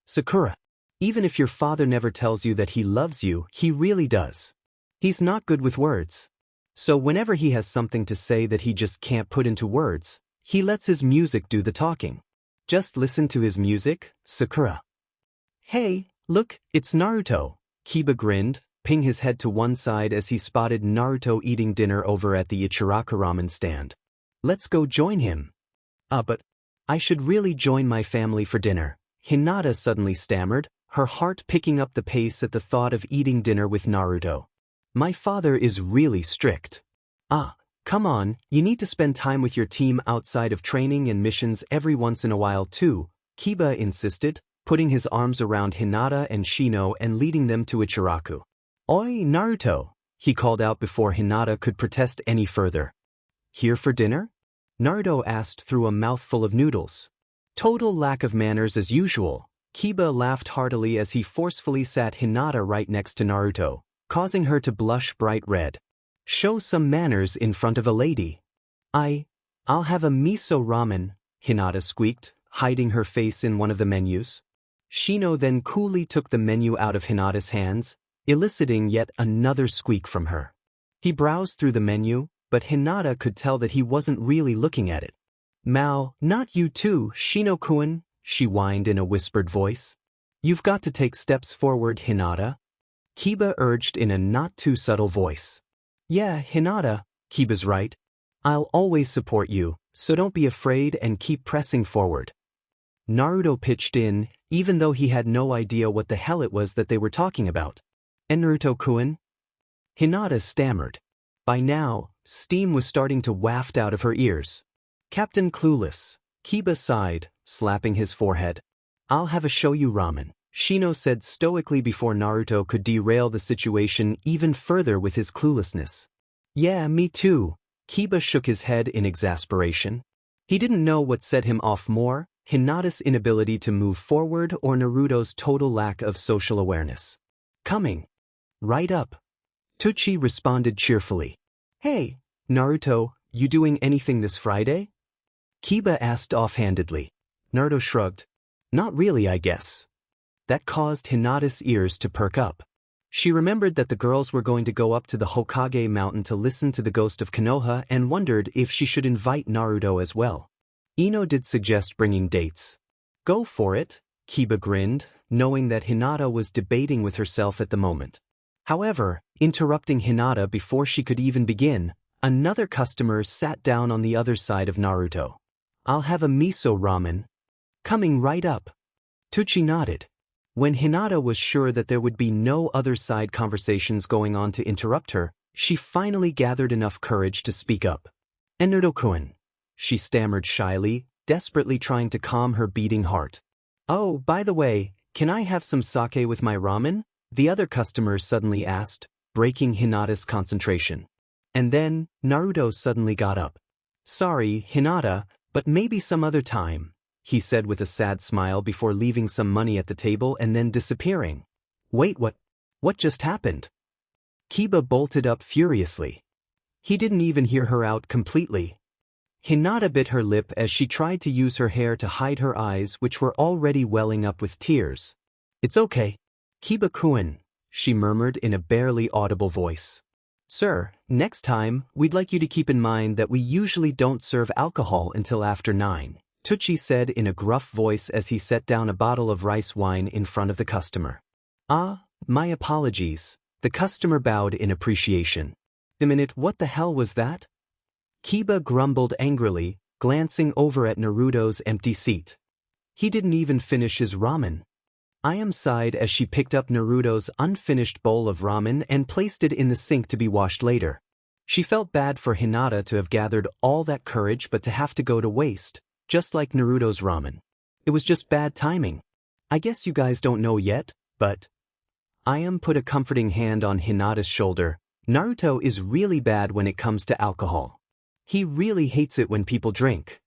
Sakura. Even if your father never tells you that he loves you, he really does. He's not good with words. So whenever he has something to say that he just can't put into words, he lets his music do the talking. Just listen to his music, Sakura. Hey, look, it's Naruto. Kiba grinned, ping his head to one side as he spotted Naruto eating dinner over at the Ichiraka ramen stand. Let's go join him. But I should really join my family for dinner, Hinata suddenly stammered, her heart picking up the pace at the thought of eating dinner with Naruto. My father is really strict. Come on, you need to spend time with your team outside of training and missions every once in a while too, Kiba insisted, putting his arms around Hinata and Shino and leading them to Ichiraku. Oi, Naruto, he called out before Hinata could protest any further. Here for dinner? Naruto asked through a mouthful of noodles. Total lack of manners as usual. Kiba laughed heartily as he forcefully sat Hinata right next to Naruto, causing her to blush bright red. Show some manners in front of a lady. I'll have a miso ramen, Hinata squeaked, hiding her face in one of the menus. Shino then coolly took the menu out of Hinata's hands, eliciting yet another squeak from her. He browsed through the menu, but Hinata could tell that he wasn't really looking at it. Mao, not you too, Shino-kun, she whined in a whispered voice. You've got to take steps forward, Hinata. Kiba urged in a not-too-subtle voice. Yeah, Hinata, Kiba's right. I'll always support you, so don't be afraid and keep pressing forward. Naruto pitched in, even though he had no idea what the hell it was that they were talking about. And Naruto-kun? Hinata stammered. By now, steam was starting to waft out of her ears. Captain Clueless, Kiba sighed, slapping his forehead. I'll have a shoyu ramen, Shino said stoically before Naruto could derail the situation even further with his cluelessness. Yeah, me too, Kiba shook his head in exasperation. He didn't know what set him off more, Hinata's inability to move forward or Naruto's total lack of social awareness. Coming. Right up. Tucci responded cheerfully. Hey, Naruto, you doing anything this Friday? Kiba asked offhandedly. Naruto shrugged. Not really, I guess. That caused Hinata's ears to perk up. She remembered that the girls were going to go up to the Hokage mountain to listen to the ghost of Konoha and wondered if she should invite Naruto as well. Ino did suggest bringing dates. Go for it, Kiba grinned, knowing that Hinata was debating with herself at the moment. However, interrupting Hinata before she could even begin, another customer sat down on the other side of Naruto. I'll have a miso ramen. Coming right up. Tucci nodded. When Hinata was sure that there would be no other side conversations going on to interrupt her, she finally gathered enough courage to speak up. Naruto-kun, she stammered shyly, desperately trying to calm her beating heart. Oh, by the way, can I have some sake with my ramen? The other customer suddenly asked, breaking Hinata's concentration. And then, Naruto suddenly got up. Sorry, Hinata, but maybe some other time, he said with a sad smile before leaving some money at the table and then disappearing. Wait, what just happened? Kiba bolted up furiously. He didn't even hear her out completely. Hinata bit her lip as she tried to use her hair to hide her eyes, which were already welling up with tears. It's okay. Kiba-kun, she murmured in a barely audible voice. Sir, next time, we'd like you to keep in mind that we usually don't serve alcohol until after 9, Tucci said in a gruff voice as he set down a bottle of rice wine in front of the customer. Ah, my apologies, the customer bowed in appreciation. A minute, what the hell was that? Kiba grumbled angrily, glancing over at Naruto's empty seat. He didn't even finish his ramen. Ayam sighed as she picked up Naruto's unfinished bowl of ramen and placed it in the sink to be washed later. She felt bad for Hinata to have gathered all that courage but to have to go to waste, just like Naruto's ramen. It was just bad timing. I guess you guys don't know yet, but... Ayam put a comforting hand on Hinata's shoulder. Naruto is really bad when it comes to alcohol. He really hates it when people drink.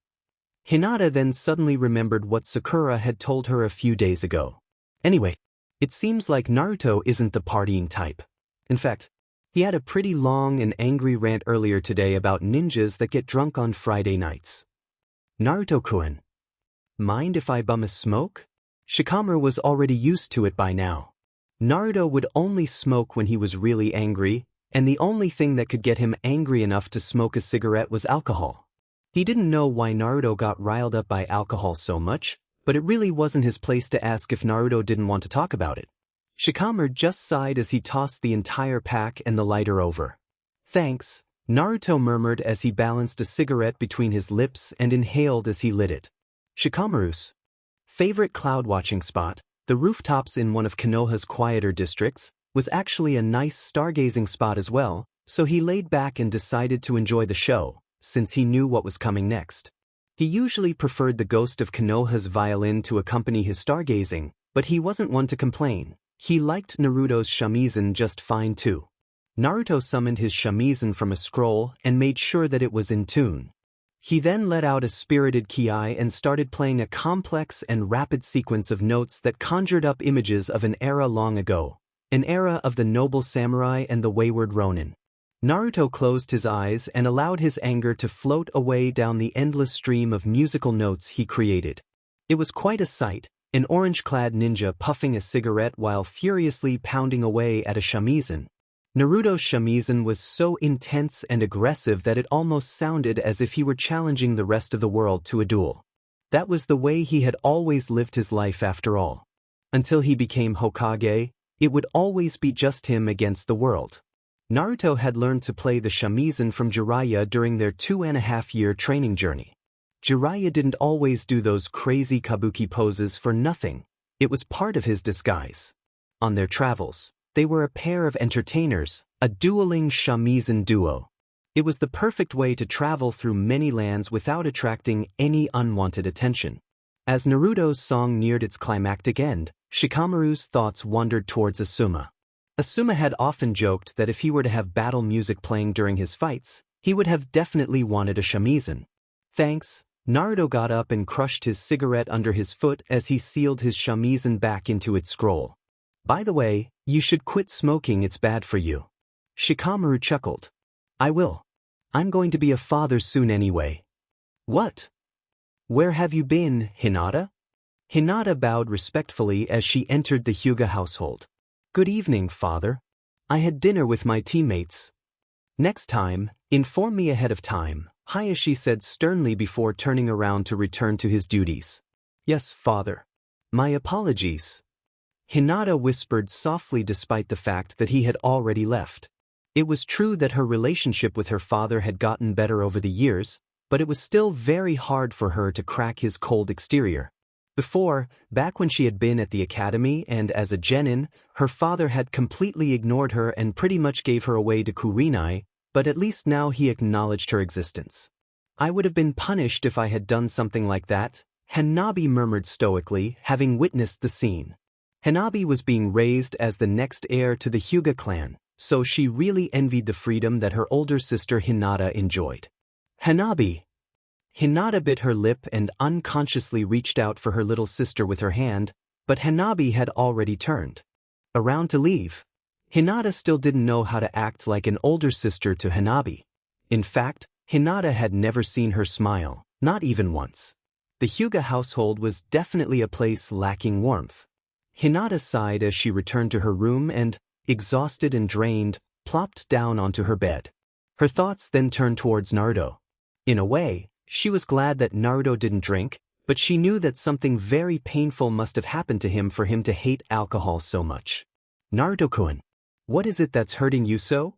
Hinata then suddenly remembered what Sakura had told her a few days ago. Anyway, it seems like Naruto isn't the partying type. In fact, he had a pretty long and angry rant earlier today about ninjas that get drunk on Friday nights. Naruto-kun, mind if I bum a smoke? Shikamaru was already used to it by now. Naruto would only smoke when he was really angry, and the only thing that could get him angry enough to smoke a cigarette was alcohol. He didn't know why Naruto got riled up by alcohol so much, but it really wasn't his place to ask if Naruto didn't want to talk about it. Shikamaru just sighed as he tossed the entire pack and the lighter over. Thanks, Naruto murmured as he balanced a cigarette between his lips and inhaled as he lit it. Shikamaru's favorite cloud-watching spot, the rooftops in one of Konoha's quieter districts, was actually a nice stargazing spot as well, so he laid back and decided to enjoy the show, since he knew what was coming next. He usually preferred the ghost of Konoha's violin to accompany his stargazing, but he wasn't one to complain. He liked Naruto's shamisen just fine too. Naruto summoned his shamisen from a scroll and made sure that it was in tune. He then let out a spirited ki and started playing a complex and rapid sequence of notes that conjured up images of an era long ago, an era of the noble samurai and the wayward ronin. Naruto closed his eyes and allowed his anger to float away down the endless stream of musical notes he created. It was quite a sight, an orange-clad ninja puffing a cigarette while furiously pounding away at a shamisen. Naruto's shamisen was so intense and aggressive that it almost sounded as if he were challenging the rest of the world to a duel. That was the way he had always lived his life after all. Until he became Hokage, it would always be just him against the world. Naruto had learned to play the shamisen from Jiraiya during their 2.5-year training journey. Jiraiya didn't always do those crazy kabuki poses for nothing. It was part of his disguise. On their travels, they were a pair of entertainers, a dueling shamisen duo. It was the perfect way to travel through many lands without attracting any unwanted attention. As Naruto's song neared its climactic end, Shikamaru's thoughts wandered towards Asuma. Asuma had often joked that if he were to have battle music playing during his fights, he would have definitely wanted a shamisen. Thanks. Naruto got up and crushed his cigarette under his foot as he sealed his shamisen back into its scroll. By the way, you should quit smoking, it's bad for you. Shikamaru chuckled. I will. I'm going to be a father soon anyway. What? Where have you been, Hinata? Hinata bowed respectfully as she entered the Hyuga household. Good evening, father. I had dinner with my teammates. Next time, inform me ahead of time, Hayashi said sternly before turning around to return to his duties. Yes, father. My apologies. Hinata whispered softly despite the fact that he had already left. It was true that her relationship with her father had gotten better over the years, but it was still very hard for her to crack his cold exterior. Before, back when she had been at the academy and as a genin, her father had completely ignored her and pretty much gave her away to Kurenai, but at least now he acknowledged her existence. I would have been punished if I had done something like that, Hanabi murmured stoically, having witnessed the scene. Hanabi was being raised as the next heir to the Hyuga clan, so she really envied the freedom that her older sister Hinata enjoyed. Hanabi! Hinata bit her lip and unconsciously reached out for her little sister with her hand, but Hanabi had already turned around to leave. Hinata still didn't know how to act like an older sister to Hanabi. In fact, Hinata had never seen her smile, not even once. The Hyuga household was definitely a place lacking warmth. Hinata sighed as she returned to her room and, exhausted and drained, plopped down onto her bed. Her thoughts then turned towards Naruto. In a way, she was glad that Naruto didn't drink, but she knew that something very painful must have happened to him for him to hate alcohol so much. Naruto-kun, what is it that's hurting you so?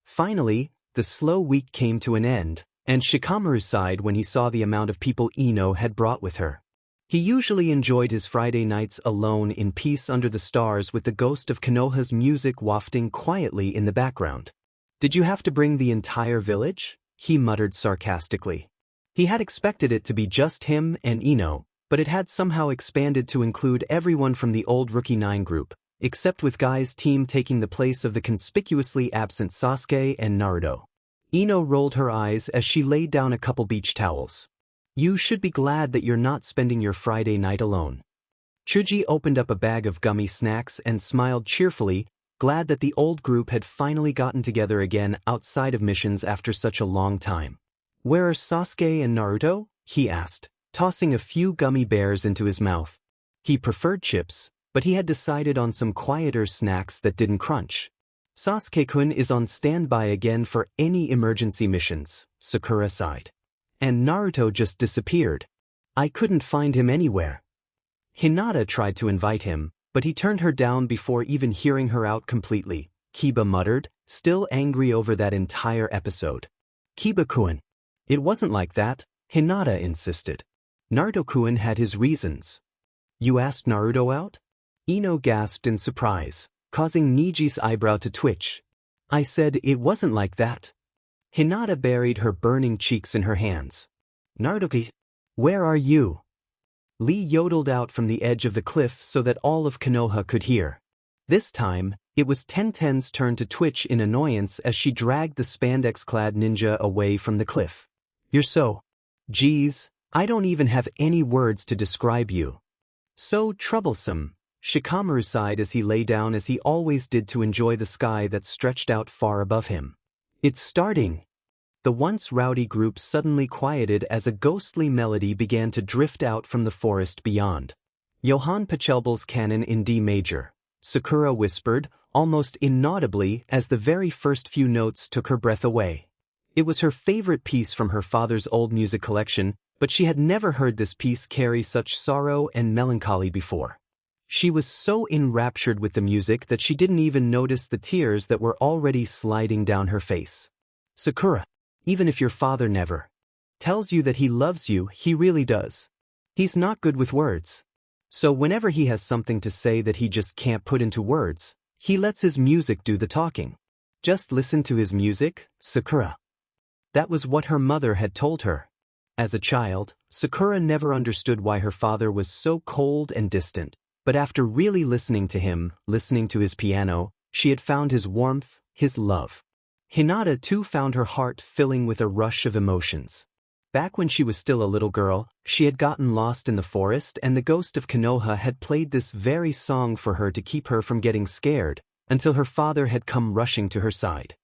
Finally, the slow week came to an end, and Shikamaru sighed when he saw the amount of people Ino had brought with her. He usually enjoyed his Friday nights alone in peace under the stars with the ghost of Konoha's music wafting quietly in the background. Did you have to bring the entire village? He muttered sarcastically. He had expected it to be just him and Ino, but it had somehow expanded to include everyone from the old Rookie 9 group, except with Guy's team taking the place of the conspicuously absent Sasuke and Naruto. Ino rolled her eyes as she laid down a couple beach towels. You should be glad that you're not spending your Friday night alone. Chuji opened up a bag of gummy snacks and smiled cheerfully, glad that the old group had finally gotten together again outside of missions after such a long time. Where are Sasuke and Naruto? He asked, tossing a few gummy bears into his mouth. He preferred chips, but he had decided on some quieter snacks that didn't crunch. Sasuke-kun is on standby again for any emergency missions, Sakura sighed. And Naruto just disappeared. I couldn't find him anywhere. Hinata tried to invite him, but he turned her down before even hearing her out completely, Kiba muttered, still angry over that entire episode. Kiba-kun. It wasn't like that, Hinata insisted. Naruto-kun had his reasons. You asked Naruto out? Ino gasped in surprise, causing Niji's eyebrow to twitch. I said it wasn't like that. Hinata buried her burning cheeks in her hands. Naruto-kun, where are you? Lee yodeled out from the edge of the cliff so that all of Konoha could hear. This time, it was Tenten's turn to twitch in annoyance as she dragged the spandex-clad ninja away from the cliff. You're so... Geez, I don't even have any words to describe you. So troublesome. Shikamaru sighed as he lay down as he always did to enjoy the sky that stretched out far above him. It's starting. The once rowdy group suddenly quieted as a ghostly melody began to drift out from the forest beyond. Johann Pachelbel's Canon in D major, Sakura whispered, almost inaudibly as the very first few notes took her breath away. It was her favorite piece from her father's old music collection, but she had never heard this piece carry such sorrow and melancholy before. She was so enraptured with the music that she didn't even notice the tears that were already sliding down her face. Sakura, even if your father never tells you that he loves you, he really does. He's not good with words. So whenever he has something to say that he just can't put into words, he lets his music do the talking. Just listen to his music, Sakura. That was what her mother had told her. As a child, Sakura never understood why her father was so cold and distant, but after really listening to him, listening to his piano, she had found his warmth, his love. Hinata too found her heart filling with a rush of emotions. Back when she was still a little girl, she had gotten lost in the forest and the ghost of Konoha had played this very song for her to keep her from getting scared, until her father had come rushing to her side.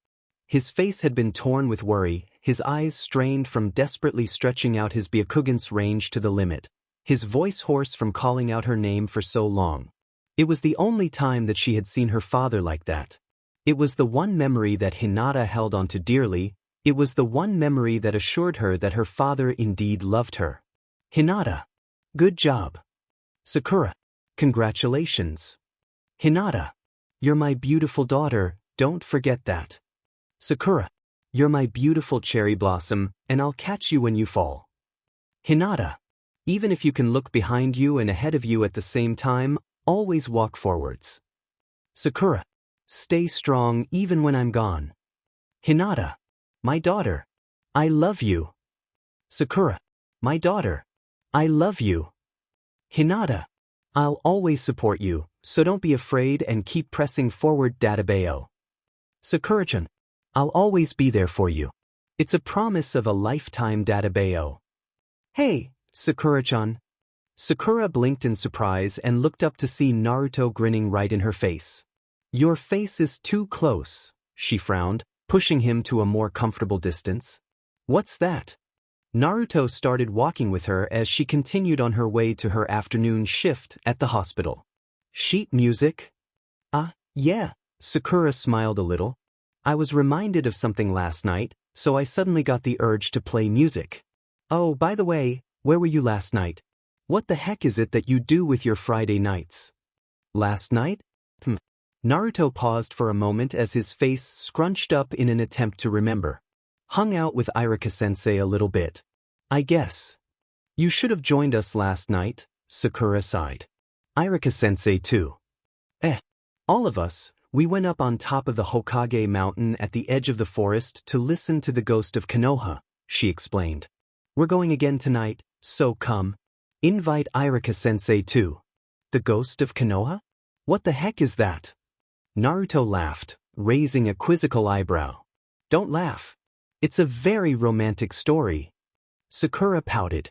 His face had been torn with worry, his eyes strained from desperately stretching out his Byakugan's range to the limit, his voice hoarse from calling out her name for so long. It was the only time that she had seen her father like that. It was the one memory that Hinata held onto dearly, it was the one memory that assured her that her father indeed loved her. Hinata. Good job. Sakura. Congratulations. Hinata. You're my beautiful daughter, don't forget that. Sakura. You're my beautiful cherry blossom, and I'll catch you when you fall. Hinata. Even if you can look behind you and ahead of you at the same time, always walk forwards. Sakura. Stay strong even when I'm gone. Hinata. My daughter. I love you. Sakura. My daughter. I love you. Hinata. I'll always support you, so don't be afraid and keep pressing forward, Databeo. Sakura-chan. I'll always be there for you. It's a promise of a lifetime, Databeo. Hey, Sakura-chan. Sakura blinked in surprise and looked up to see Naruto grinning right in her face. Your face is too close, she frowned, pushing him to a more comfortable distance. What's that? Naruto started walking with her as she continued on her way to her afternoon shift at the hospital. Sheet music? Yeah, Sakura smiled a little. I was reminded of something last night, so I suddenly got the urge to play music. Oh, by the way, where were you last night? What the heck is it that you do with your Friday nights? Last night? Naruto paused for a moment as his face scrunched up in an attempt to remember. Hung out with Irika-sensei a little bit. I guess. You should have joined us last night, Sakura sighed. Irika-sensei too. All of us, we went up on top of the Hokage mountain at the edge of the forest to listen to the ghost of Konoha, she explained. We're going again tonight, so come. Invite Irika-sensei too. The ghost of Konoha? What the heck is that? Naruto laughed, raising a quizzical eyebrow. Don't laugh. It's a very romantic story. Sakura pouted.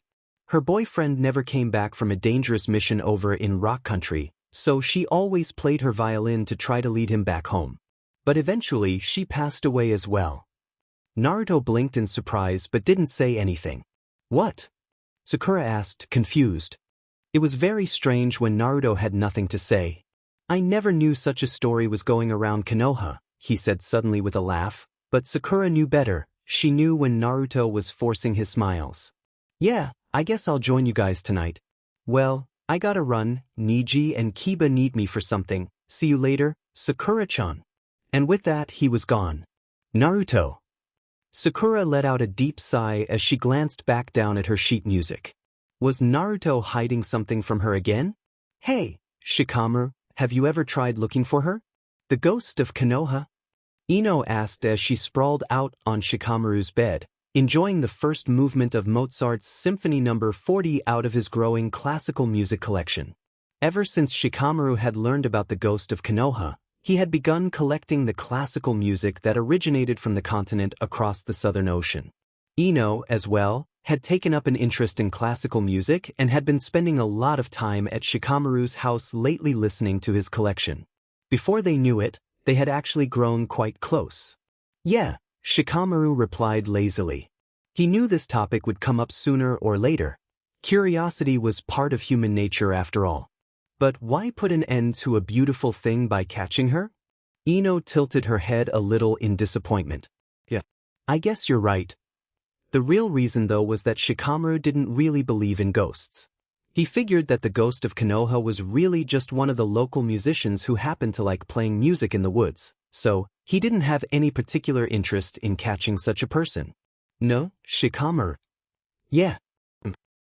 Her boyfriend never came back from a dangerous mission over in Rock Country, so she always played her violin to try to lead him back home. But eventually she passed away as well. Naruto blinked in surprise but didn't say anything. What? Sakura asked, confused. It was very strange when Naruto had nothing to say. I never knew such a story was going around Konoha, he said suddenly with a laugh, but Sakura knew better. She knew when Naruto was forcing his smiles. Yeah, I guess I'll join you guys tonight. Well, I gotta run, Niji and Kiba need me for something. See you later, Sakura-chan. And with that he was gone. Naruto. Sakura let out a deep sigh as she glanced back down at her sheet music. Was Naruto hiding something from her again? Hey, Shikamaru, have you ever tried looking for her? The ghost of Konoha? Ino asked as she sprawled out on Shikamaru's bed, enjoying the first movement of Mozart's Symphony No. 40 out of his growing classical music collection. Ever since Shikamaru had learned about the ghost of Konoha, he had begun collecting the classical music that originated from the continent across the Southern Ocean. Ino, as well, had taken up an interest in classical music and had been spending a lot of time at Shikamaru's house lately listening to his collection. Before they knew it, they had actually grown quite close. Yeah, Shikamaru replied lazily. He knew this topic would come up sooner or later. Curiosity was part of human nature after all. But why put an end to a beautiful thing by catching her? Ino tilted her head a little in disappointment. Yeah, I guess you're right. The real reason though was that Shikamaru didn't really believe in ghosts. He figured that the ghost of Konoha was really just one of the local musicians who happened to like playing music in the woods, so he didn't have any particular interest in catching such a person. No, Shikamaru. Yeah.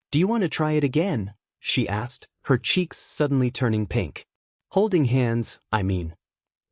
Do you want to try it again? She asked, her cheeks suddenly turning pink. Holding hands, I mean.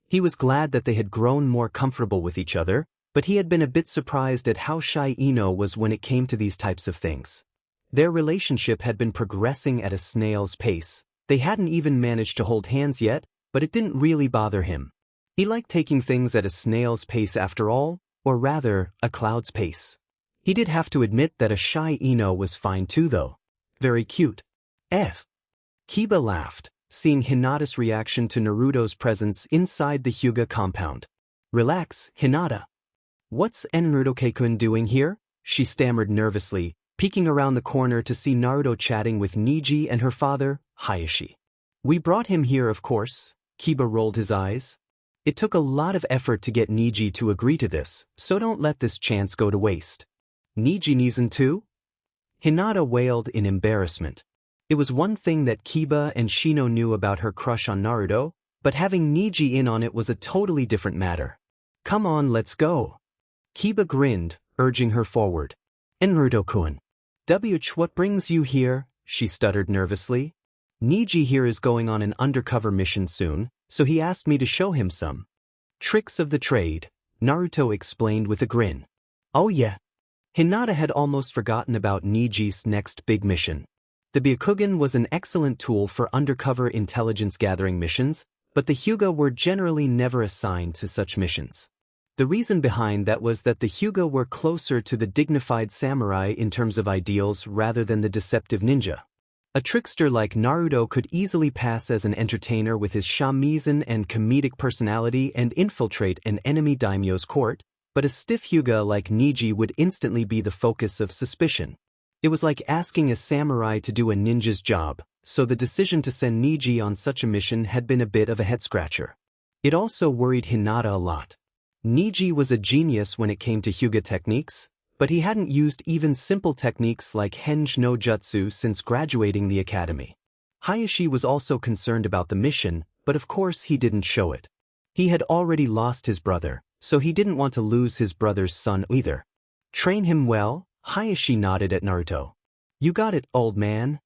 He was glad that they had grown more comfortable with each other, but he had been a bit surprised at how shy Ino was when it came to these types of things. Their relationship had been progressing at a snail's pace. They hadn't even managed to hold hands yet, but it didn't really bother him. He liked taking things at a snail's pace after all, or rather, a cloud's pace. He did have to admit that a shy Ino was fine too though. Very cute. Kiba laughed, seeing Hinata's reaction to Naruto's presence inside the Hyuga compound. Relax, Hinata. What's Naruto-kun doing here? She stammered nervously, peeking around the corner to see Naruto chatting with Niji and her father, Hayashi. We brought him here of course. Kiba rolled his eyes. It took a lot of effort to get Niji to agree to this, so don't let this chance go to waste. Niji needs in too? Hinata wailed in embarrassment. It was one thing that Kiba and Shino knew about her crush on Naruto, but having Niji in on it was a totally different matter. Come on, let's go. Kiba grinned, urging her forward. Naruto-kun. What brings you here? She stuttered nervously. Niji here is going on an undercover mission soon, so he asked me to show him some tricks of the trade, Naruto explained with a grin. Oh yeah. Hinata had almost forgotten about Niji's next big mission. The Byakugan was an excellent tool for undercover intelligence gathering missions, but the Hyuga were generally never assigned to such missions. The reason behind that was that the Hyuga were closer to the dignified samurai in terms of ideals rather than the deceptive ninja. A trickster like Naruto could easily pass as an entertainer with his shamisen and comedic personality and infiltrate an enemy daimyo's court, but a stiff Hyuga like Niji would instantly be the focus of suspicion. It was like asking a samurai to do a ninja's job, so the decision to send Niji on such a mission had been a bit of a head-scratcher. It also worried Hinata a lot. Niji was a genius when it came to Hyuga techniques, but he hadn't used even simple techniques like Henge no Jutsu since graduating the academy. Hayashi was also concerned about the mission, but of course he didn't show it. He had already lost his brother, so he didn't want to lose his brother's son either. Train him well? Hayashi nodded at Naruto. You got it, old man.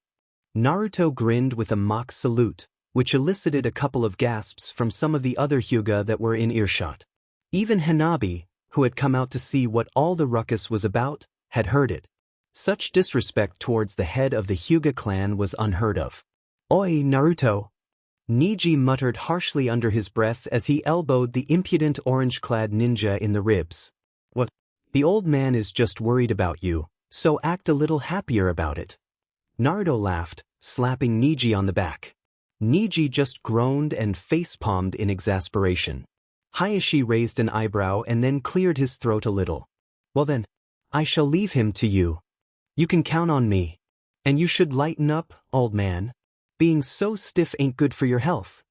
Naruto grinned with a mock salute, which elicited a couple of gasps from some of the other Hyuga that were in earshot. Even Hanabi, who had come out to see what all the ruckus was about, had heard it. Such disrespect towards the head of the Hyuga clan was unheard of. Oi, Naruto! Niji muttered harshly under his breath as he elbowed the impudent orange-clad ninja in the ribs. What? The old man is just worried about you, so act a little happier about it. Naruto laughed, slapping Niji on the back. Niji just groaned and face-palmed in exasperation. Hayashi raised an eyebrow and then cleared his throat a little. Well then, I shall leave him to you. You can count on me. And you should lighten up, old man. Being so stiff ain't good for your health.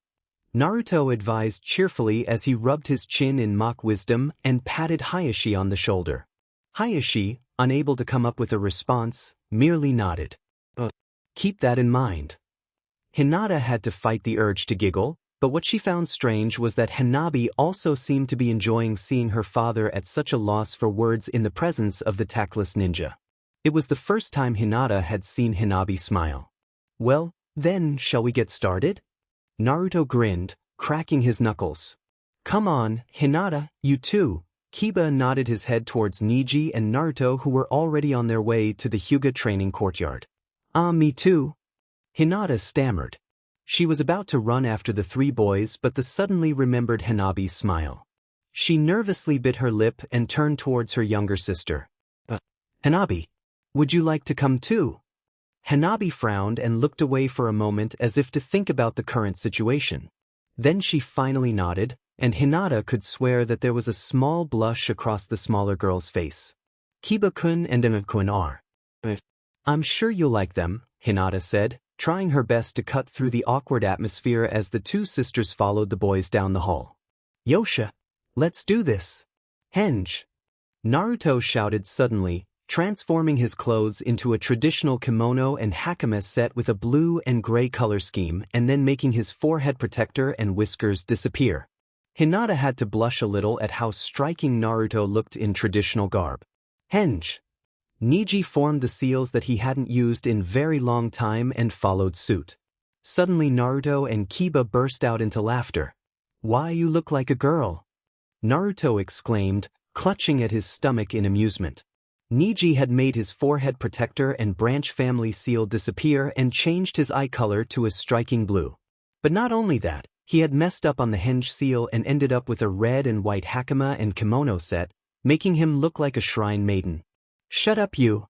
Naruto advised cheerfully as he rubbed his chin in mock wisdom and patted Hayashi on the shoulder. Hayashi, unable to come up with a response, merely nodded. Keep that in mind. Hinata had to fight the urge to giggle, but what she found strange was that Hanabi also seemed to be enjoying seeing her father at such a loss for words in the presence of the tactless ninja. It was the first time Hinata had seen Hanabi smile. Well, then, shall we get started? Naruto grinned, cracking his knuckles. Come on, Hinata, you too. Kiba nodded his head towards Niji and Naruto who were already on their way to the Hyuga training courtyard. Me too. Hinata stammered. She was about to run after the three boys but suddenly remembered Hanabi's smile. She nervously bit her lip and turned towards her younger sister. Hanabi, would you like to come too? Hanabi frowned and looked away for a moment as if to think about the current situation. Then she finally nodded, and Hinata could swear that there was a small blush across the smaller girl's face. Kiba-kun and Emma-kun are. I'm sure you'll like them, Hinata said, trying her best to cut through the awkward atmosphere as the two sisters followed the boys down the hall. Yosha, let's do this. Henge. Naruto shouted suddenly, transforming his clothes into a traditional kimono and hakama set with a blue and gray color scheme and then making his forehead protector and whiskers disappear. Hinata had to blush a little at how striking Naruto looked in traditional garb. Henge. Niji formed the seals that he hadn't used in very long time and followed suit. Suddenly Naruto and Kiba burst out into laughter. Why, you look like a girl! Naruto exclaimed, clutching at his stomach in amusement. Niji had made his forehead protector and branch family seal disappear and changed his eye color to a striking blue. But not only that, he had messed up on the henge seal and ended up with a red and white hakama and kimono set, making him look like a shrine maiden. Shut up, you!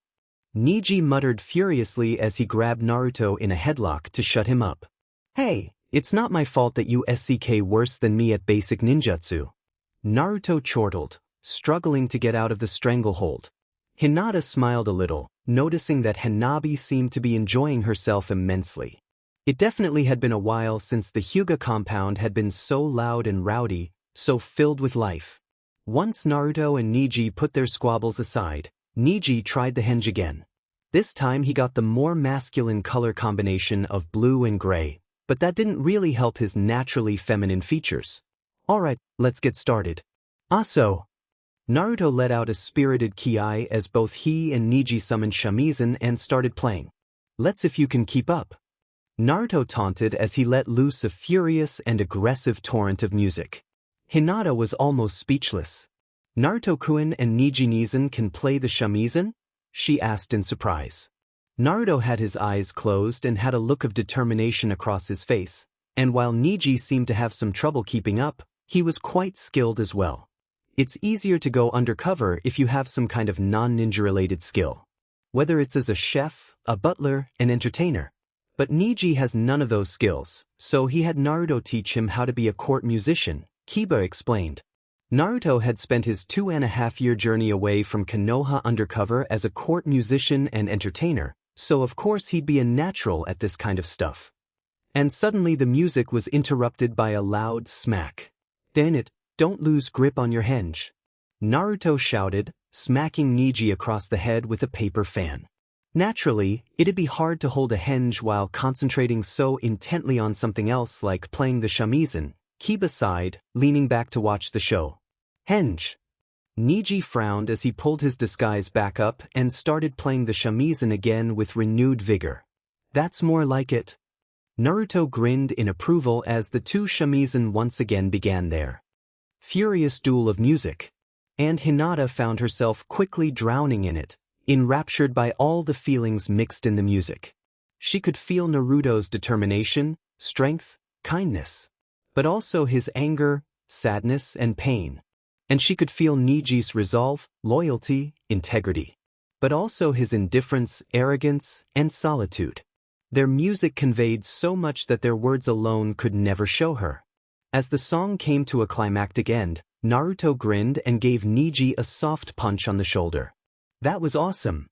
Niji muttered furiously as he grabbed Naruto in a headlock to shut him up. Hey, it's not my fault that you SCK worse than me at basic ninjutsu. Naruto chortled, struggling to get out of the stranglehold. Hinata smiled a little, noticing that Hanabi seemed to be enjoying herself immensely. It definitely had been a while since the Hyuga compound had been so loud and rowdy, so filled with life. Once Naruto and Niji put their squabbles aside, Niji tried the henge again. This time he got the more masculine color combination of blue and gray, but that didn't really help his naturally feminine features. Alright, let's get started. Aso! Naruto let out a spirited ki as both he and Niji summoned shamisen and started playing. Let's if you can keep up. Naruto taunted as he let loose a furious and aggressive torrent of music. Hinata was almost speechless. Naruto-kun and Niji-nizen can play the shamisen? She asked in surprise. Naruto had his eyes closed and had a look of determination across his face, and while Niji seemed to have some trouble keeping up, he was quite skilled as well. It's easier to go undercover if you have some kind of non-ninja-related skill. Whether it's as a chef, a butler, an entertainer. But Niji has none of those skills, so he had Naruto teach him how to be a court musician, Kiba explained. Naruto had spent his 2.5-year journey away from Konoha undercover as a court musician and entertainer, so of course he'd be a natural at this kind of stuff. And suddenly the music was interrupted by a loud smack. Damn it, don't lose grip on your henge. Naruto shouted, smacking Niji across the head with a paper fan. Naturally, it'd be hard to hold a henge while concentrating so intently on something else like playing the shamisen. Kiba sighed, leaning back to watch the show. Henge. Niji frowned as he pulled his disguise back up and started playing the shamisen again with renewed vigor. That's more like it. Naruto grinned in approval as the two shamisen once again began their furious duel of music. And Hinata found herself quickly drowning in it, enraptured by all the feelings mixed in the music. She could feel Naruto's determination, strength, kindness, but also his anger, sadness, and pain. And she could feel Niji's resolve, loyalty, integrity, but also his indifference, arrogance, and solitude. Their music conveyed so much that their words alone could never show her. As the song came to a climactic end, Naruto grinned and gave Niji a soft punch on the shoulder. That was awesome.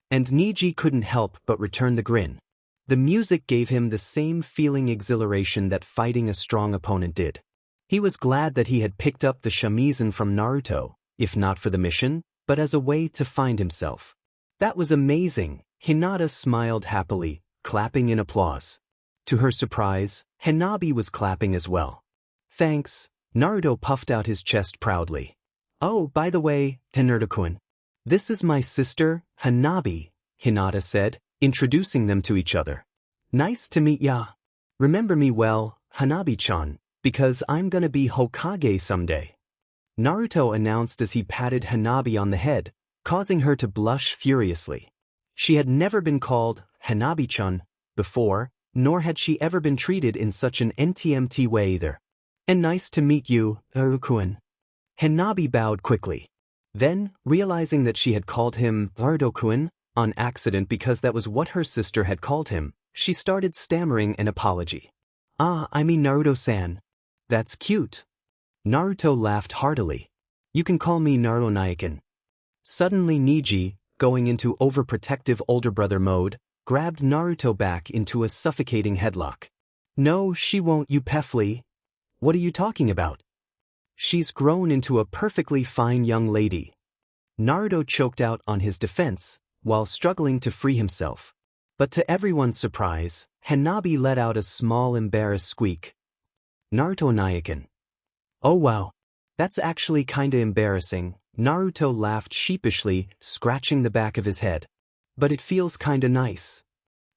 And Niji couldn't help but return the grin. The music gave him the same feeling exhilaration that fighting a strong opponent did. He was glad that he had picked up the shamisen from Naruto, if not for the mission, but as a way to find himself. That was amazing. Hinata smiled happily, clapping in applause. To her surprise, Hanabi was clapping as well. Thanks. Naruto puffed out his chest proudly. Oh, by the way, Naruto-kun. This is my sister, Hanabi, Hinata said, introducing them to each other. Nice to meet ya. Remember me well, Hanabi-chan, because I'm gonna be Hokage someday. Naruto announced as he patted Hanabi on the head, causing her to blush furiously. She had never been called Hanabi-chan before, nor had she ever been treated in such an NTMT way either. And nice to meet you, Naruto-kun. Hanabi bowed quickly. Then, realizing that she had called him Naruto-kun on accident because that was what her sister had called him, she started stammering an apology. I mean Naruto-san. That's cute. Naruto laughed heartily. You can call me Naruto-Naiken. Suddenly Niji, going into overprotective older brother mode, grabbed Naruto back into a suffocating headlock. No, she won't, you Pefli. What are you talking about? She's grown into a perfectly fine young lady. Naruto choked out on his defense, while struggling to free himself. But to everyone's surprise, Hanabi let out a small embarrassed squeak. Naruto-Naiken. Oh wow. That's actually kinda embarrassing, Naruto laughed sheepishly, scratching the back of his head. But it feels kinda nice.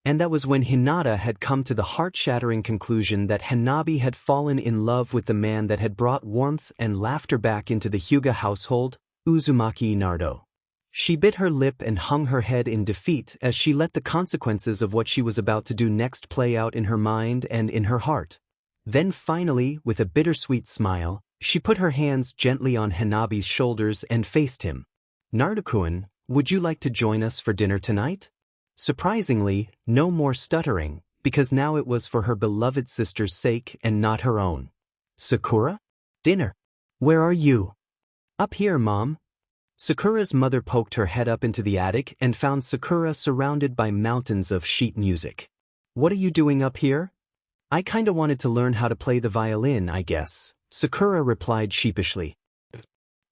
And that was when Hinata had come to the heart-shattering conclusion that Hanabi had fallen in love with the man that had brought warmth and laughter back into the Hyuga household, Uzumaki Naruto. She bit her lip and hung her head in defeat as she let the consequences of what she was about to do next play out in her mind and in her heart. Then finally, with a bittersweet smile, she put her hands gently on Hanabi's shoulders and faced him. Naruto-kun, would you like to join us for dinner tonight? Surprisingly, no more stuttering, because now it was for her beloved sister's sake and not her own. Sakura? Dinner? Where are you? Up here, Mom. Sakura's mother poked her head up into the attic and found Sakura surrounded by mountains of sheet music. What are you doing up here? I kinda wanted to learn how to play the violin, I guess, Sakura replied sheepishly.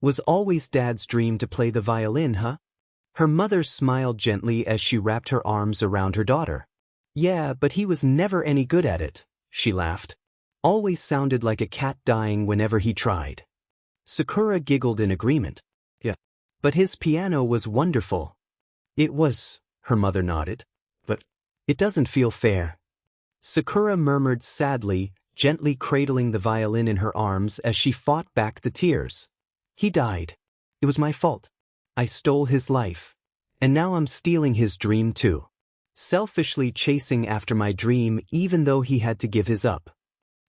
Was always Dad's dream to play the violin, huh? Her mother smiled gently as she wrapped her arms around her daughter. Yeah, but he was never any good at it, she laughed. Always sounded like a cat dying whenever he tried. Sakura giggled in agreement. Yeah. But his piano was wonderful. It was, her mother nodded. But it doesn't feel fair. Sakura murmured sadly, gently cradling the violin in her arms as she fought back the tears. He died. It was my fault. I stole his life. And now I'm stealing his dream too. Selfishly chasing after my dream even though he had to give his up.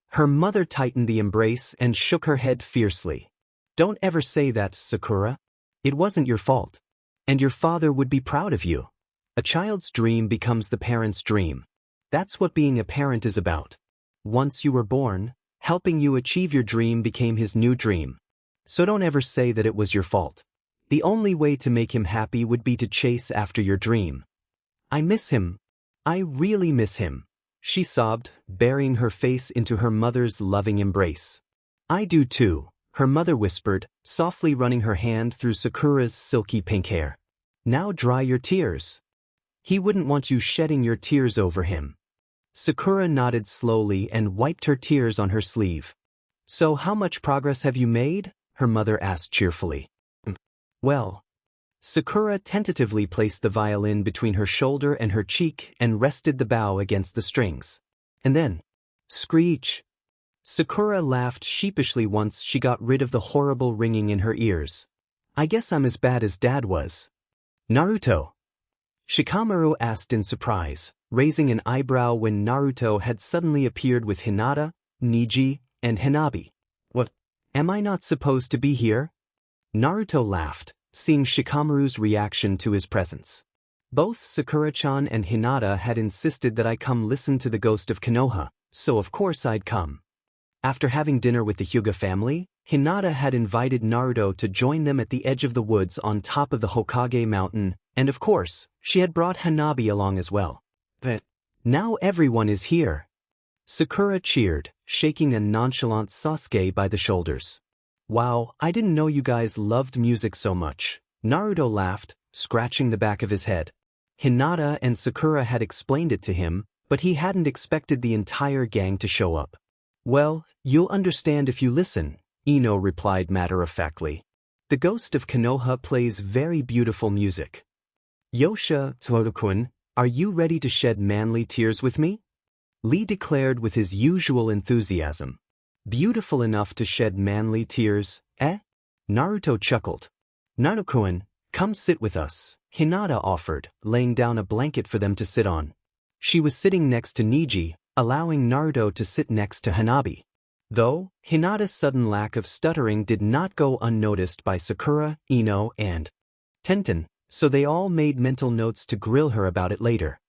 Her mother tightened the embrace and shook her head fiercely. Don't ever say that, Sakura. It wasn't your fault. And your father would be proud of you. A child's dream becomes the parent's dream. That's what being a parent is about. Once you were born, helping you achieve your dream became his new dream. So don't ever say that it was your fault. The only way to make him happy would be to chase after your dream. I miss him. I really miss him, she sobbed, burying her face into her mother's loving embrace. I do too, her mother whispered, softly running her hand through Sakura's silky pink hair. Now dry your tears. He wouldn't want you shedding your tears over him. Sakura nodded slowly and wiped her tears on her sleeve. So how much progress have you made? Her mother asked cheerfully. Well. Sakura tentatively placed the violin between her shoulder and her cheek and rested the bow against the strings. And then, screech. Sakura laughed sheepishly once she got rid of the horrible ringing in her ears. I guess I'm as bad as Dad was. Naruto. Shikamaru asked in surprise, raising an eyebrow when Naruto had suddenly appeared with Hinata, Niji, and Hanabi. What? Am I not supposed to be here? Naruto laughed, seeing Shikamaru's reaction to his presence. Both Sakura-chan and Hinata had insisted that I come listen to the ghost of Konoha, so of course I'd come. After having dinner with the Hyuga family, Hinata had invited Naruto to join them at the edge of the woods on top of the Hokage mountain, and of course, she had brought Hanabi along as well. But now everyone is here. Sakura cheered, shaking a nonchalant Sasuke by the shoulders. Wow, I didn't know you guys loved music so much. Naruto laughed, scratching the back of his head. Hinata and Sakura had explained it to him, but he hadn't expected the entire gang to show up. Well, you'll understand if you listen, Ino replied matter-of-factly. The ghost of Konoha plays very beautiful music. Yosha, Todokun, are you ready to shed manly tears with me? Lee declared with his usual enthusiasm. Beautiful enough to shed manly tears, eh? Naruto chuckled. Naruto-kun, come sit with us, Hinata offered, laying down a blanket for them to sit on. She was sitting next to Niji, allowing Naruto to sit next to Hanabi. Though, Hinata's sudden lack of stuttering did not go unnoticed by Sakura, Ino, and Tenten, so they all made mental notes to grill her about it later.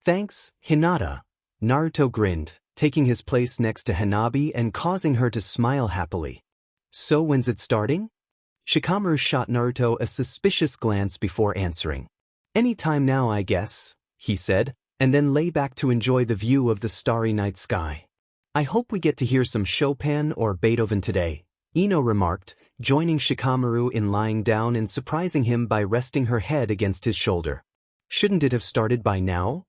Thanks, Hinata. Naruto grinned, taking his place next to Hanabi and causing her to smile happily. So when's it starting? Shikamaru shot Naruto a suspicious glance before answering. Any time now, I guess, he said, and then lay back to enjoy the view of the starry night sky. I hope we get to hear some Chopin or Beethoven today, Ino remarked, joining Shikamaru in lying down and surprising him by resting her head against his shoulder. Shouldn't it have started by now?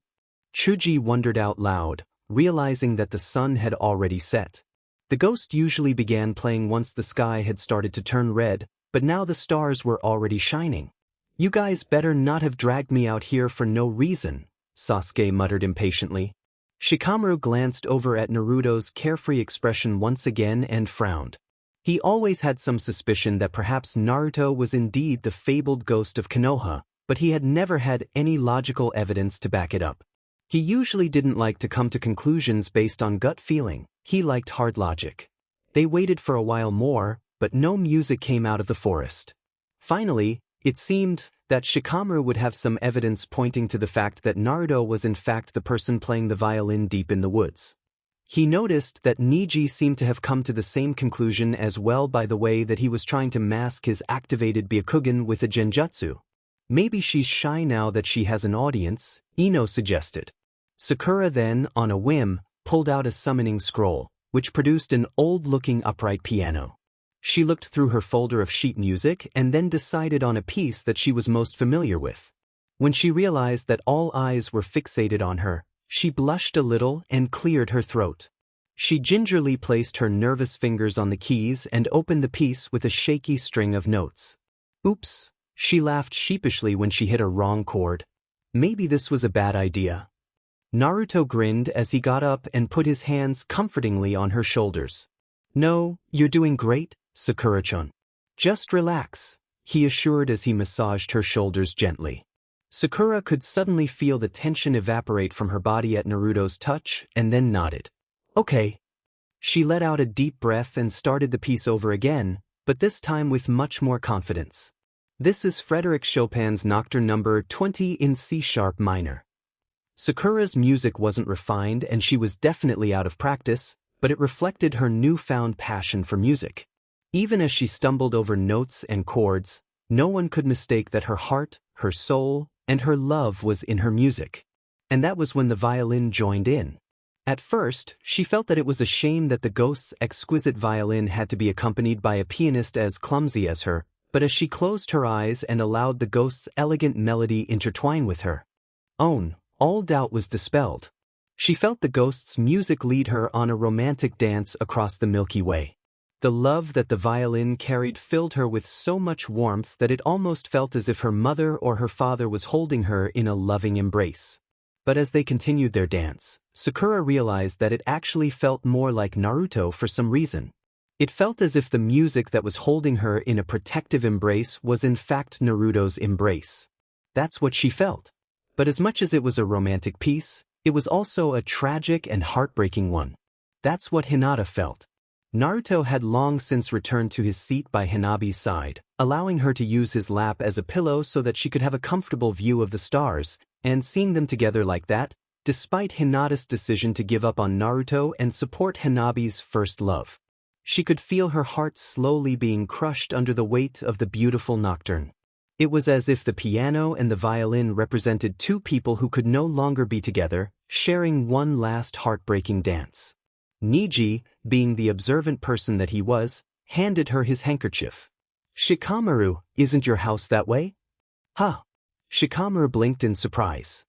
Chuji wondered out loud, realizing that the sun had already set. The ghost usually began playing once the sky had started to turn red, but now the stars were already shining. You guys better not have dragged me out here for no reason, Sasuke muttered impatiently. Shikamaru glanced over at Naruto's carefree expression once again and frowned. He always had some suspicion that perhaps Naruto was indeed the fabled ghost of Konoha, but he had never had any logical evidence to back it up. He usually didn't like to come to conclusions based on gut feeling. He liked hard logic. They waited for a while more, but no music came out of the forest. Finally, it seemed that Shikamaru would have some evidence pointing to the fact that Naruto was in fact the person playing the violin deep in the woods. He noticed that Niji seemed to have come to the same conclusion as well by the way that he was trying to mask his activated Byakugan with a genjutsu. Maybe she's shy now that she has an audience, Ino suggested. Sakura then, on a whim, pulled out a summoning scroll, which produced an old-looking upright piano. She looked through her folder of sheet music and then decided on a piece that she was most familiar with. When she realized that all eyes were fixated on her, she blushed a little and cleared her throat. She gingerly placed her nervous fingers on the keys and opened the piece with a shaky string of notes. Oops, she laughed sheepishly when she hit a wrong chord. Maybe this was a bad idea. Naruto grinned as he got up and put his hands comfortingly on her shoulders. No, you're doing great, Sakura-chan. Just relax, he assured as he massaged her shoulders gently. Sakura could suddenly feel the tension evaporate from her body at Naruto's touch and then nodded. Okay. She let out a deep breath and started the piece over again, but this time with much more confidence. This is Frédéric Chopin's Nocturne number 20 in C-sharp minor. Sakura's music wasn't refined and she was definitely out of practice, but it reflected her newfound passion for music. Even as she stumbled over notes and chords, no one could mistake that her heart, her soul, and her love was in her music. And that was when the violin joined in. At first, she felt that it was a shame that the ghost's exquisite violin had to be accompanied by a pianist as clumsy as her, but as she closed her eyes and allowed the ghost's elegant melody intertwine with her own, all doubt was dispelled. She felt the ghost's music lead her on a romantic dance across the Milky Way. The love that the violin carried filled her with so much warmth that it almost felt as if her mother or her father was holding her in a loving embrace. But as they continued their dance, Sakura realized that it actually felt more like Naruto for some reason. It felt as if the music that was holding her in a protective embrace was in fact Naruto's embrace. That's what she felt. But as much as it was a romantic piece, it was also a tragic and heartbreaking one. That's what Hinata felt. Naruto had long since returned to his seat by Hanabi's side, allowing her to use his lap as a pillow so that she could have a comfortable view of the stars, and seeing them together like that, despite Hinata's decision to give up on Naruto and support Hanabi's first love. She could feel her heart slowly being crushed under the weight of the beautiful nocturne. It was as if the piano and the violin represented two people who could no longer be together, sharing one last heartbreaking dance. Niji, being the observant person that he was, handed her his handkerchief. Shikamaru, isn't your house that way? Huh. Shikamaru blinked in surprise.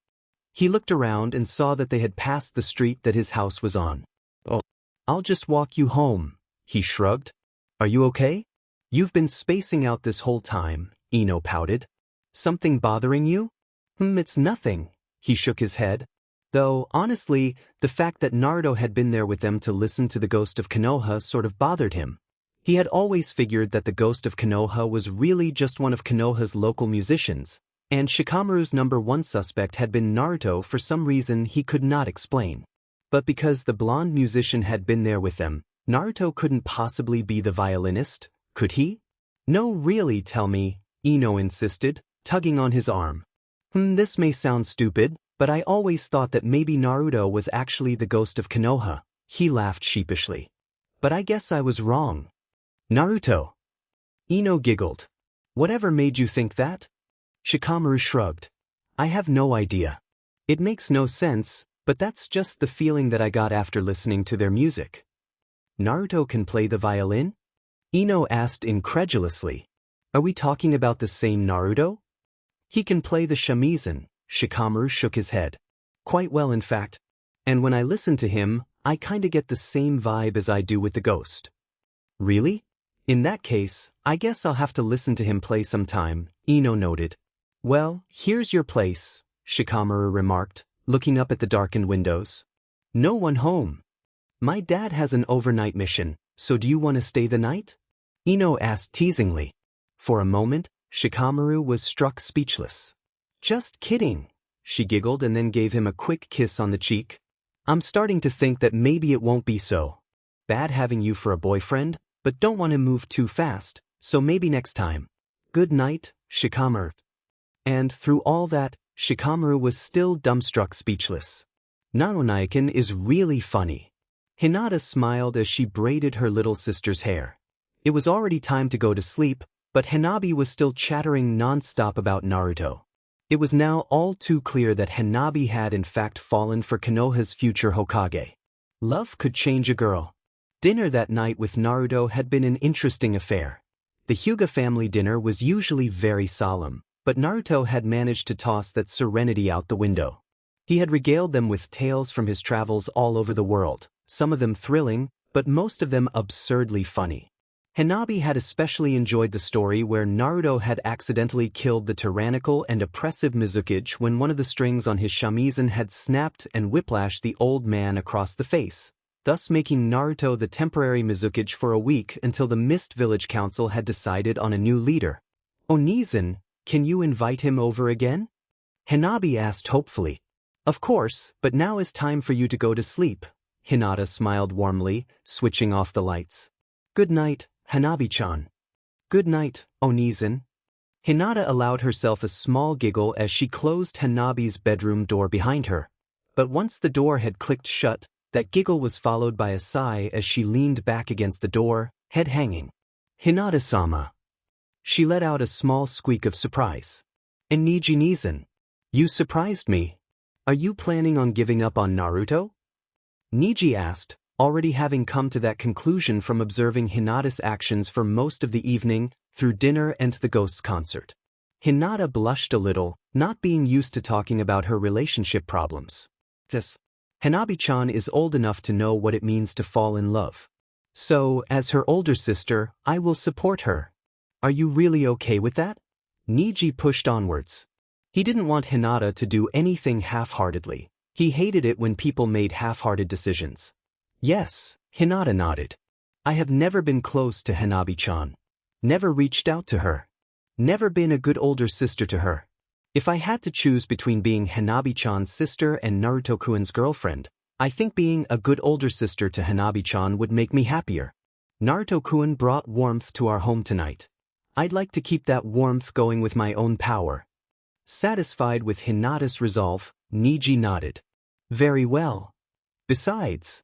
He looked around and saw that they had passed the street that his house was on. Oh, I'll just walk you home, he shrugged. Are you okay? You've been spacing out this whole time, Ino pouted. Something bothering you? It's nothing, he shook his head. Though, honestly, the fact that Naruto had been there with them to listen to the ghost of Konoha sort of bothered him. He had always figured that the ghost of Konoha was really just one of Konoha's local musicians, and Shikamaru's number one suspect had been Naruto for some reason he could not explain. But because the blonde musician had been there with them, Naruto couldn't possibly be the violinist, could he? No, really, tell me, Ino insisted, tugging on his arm. This may sound stupid, but I always thought that maybe Naruto was actually the ghost of Konoha, he laughed sheepishly. But I guess I was wrong. Naruto. Ino giggled. Whatever made you think that? Shikamaru shrugged. I have no idea. It makes no sense, but that's just the feeling that I got after listening to their music. Naruto can play the violin? Ino asked incredulously. Are we talking about the same Naruto? He can play the shamisen, Shikamaru shook his head. Quite well, in fact. And when I listen to him, I kinda get the same vibe as I do with the ghost. Really? In that case, I guess I'll have to listen to him play sometime, Ino noted. Well, here's your place, Shikamaru remarked, looking up at the darkened windows. No one home. My dad has an overnight mission, so do you want to stay the night? Ino asked teasingly. For a moment, Shikamaru was struck speechless. Just kidding, she giggled and then gave him a quick kiss on the cheek. I'm starting to think that maybe it won't be so bad having you for a boyfriend, but don't want to move too fast, so maybe next time. Good night, Shikamaru. And through all that, Shikamaru was still dumbstruck speechless. Naruto is really funny. Hinata smiled as she braided her little sister's hair. It was already time to go to sleep, but Hanabi was still chattering non-stop about Naruto. It was now all too clear that Hanabi had in fact fallen for Konoha's future Hokage. Love could change a girl. Dinner that night with Naruto had been an interesting affair. The Hyuga family dinner was usually very solemn, but Naruto had managed to toss that serenity out the window. He had regaled them with tales from his travels all over the world, some of them thrilling, but most of them absurdly funny. Hanabi had especially enjoyed the story where Naruto had accidentally killed the tyrannical and oppressive Mizukage when one of the strings on his shamisen had snapped and whiplashed the old man across the face, thus making Naruto the temporary Mizukage for a week until the Mist Village Council had decided on a new leader. Onizen, can you invite him over again? Hanabi asked hopefully. Of course, but now is time for you to go to sleep. Hinata smiled warmly, switching off the lights. Good night, Hanabi-chan. Good night, Onizen. Hinata allowed herself a small giggle as she closed Hanabi's bedroom door behind her. But once the door had clicked shut, that giggle was followed by a sigh as she leaned back against the door, head hanging. Hinata-sama. She let out a small squeak of surprise. And Niji-Nizen. You surprised me. Are you planning on giving up on Naruto? Niji asked, already having come to that conclusion from observing Hinata's actions for most of the evening, through dinner and the Ghosts concert. Hinata blushed a little, not being used to talking about her relationship problems. Yes. Hanabi-chan is old enough to know what it means to fall in love. So, as her older sister, I will support her. Are you really okay with that? Niji pushed onwards. He didn't want Hinata to do anything half-heartedly. He hated it when people made half-hearted decisions. Yes, Hinata nodded. I have never been close to Hanabi-chan. Never reached out to her. Never been a good older sister to her. If I had to choose between being Hanabi-chan's sister and Naruto-kun's girlfriend, I think being a good older sister to Hanabi-chan would make me happier. Naruto-kun brought warmth to our home tonight. I'd like to keep that warmth going with my own power. Satisfied with Hinata's resolve, Niji nodded. Very well. Besides,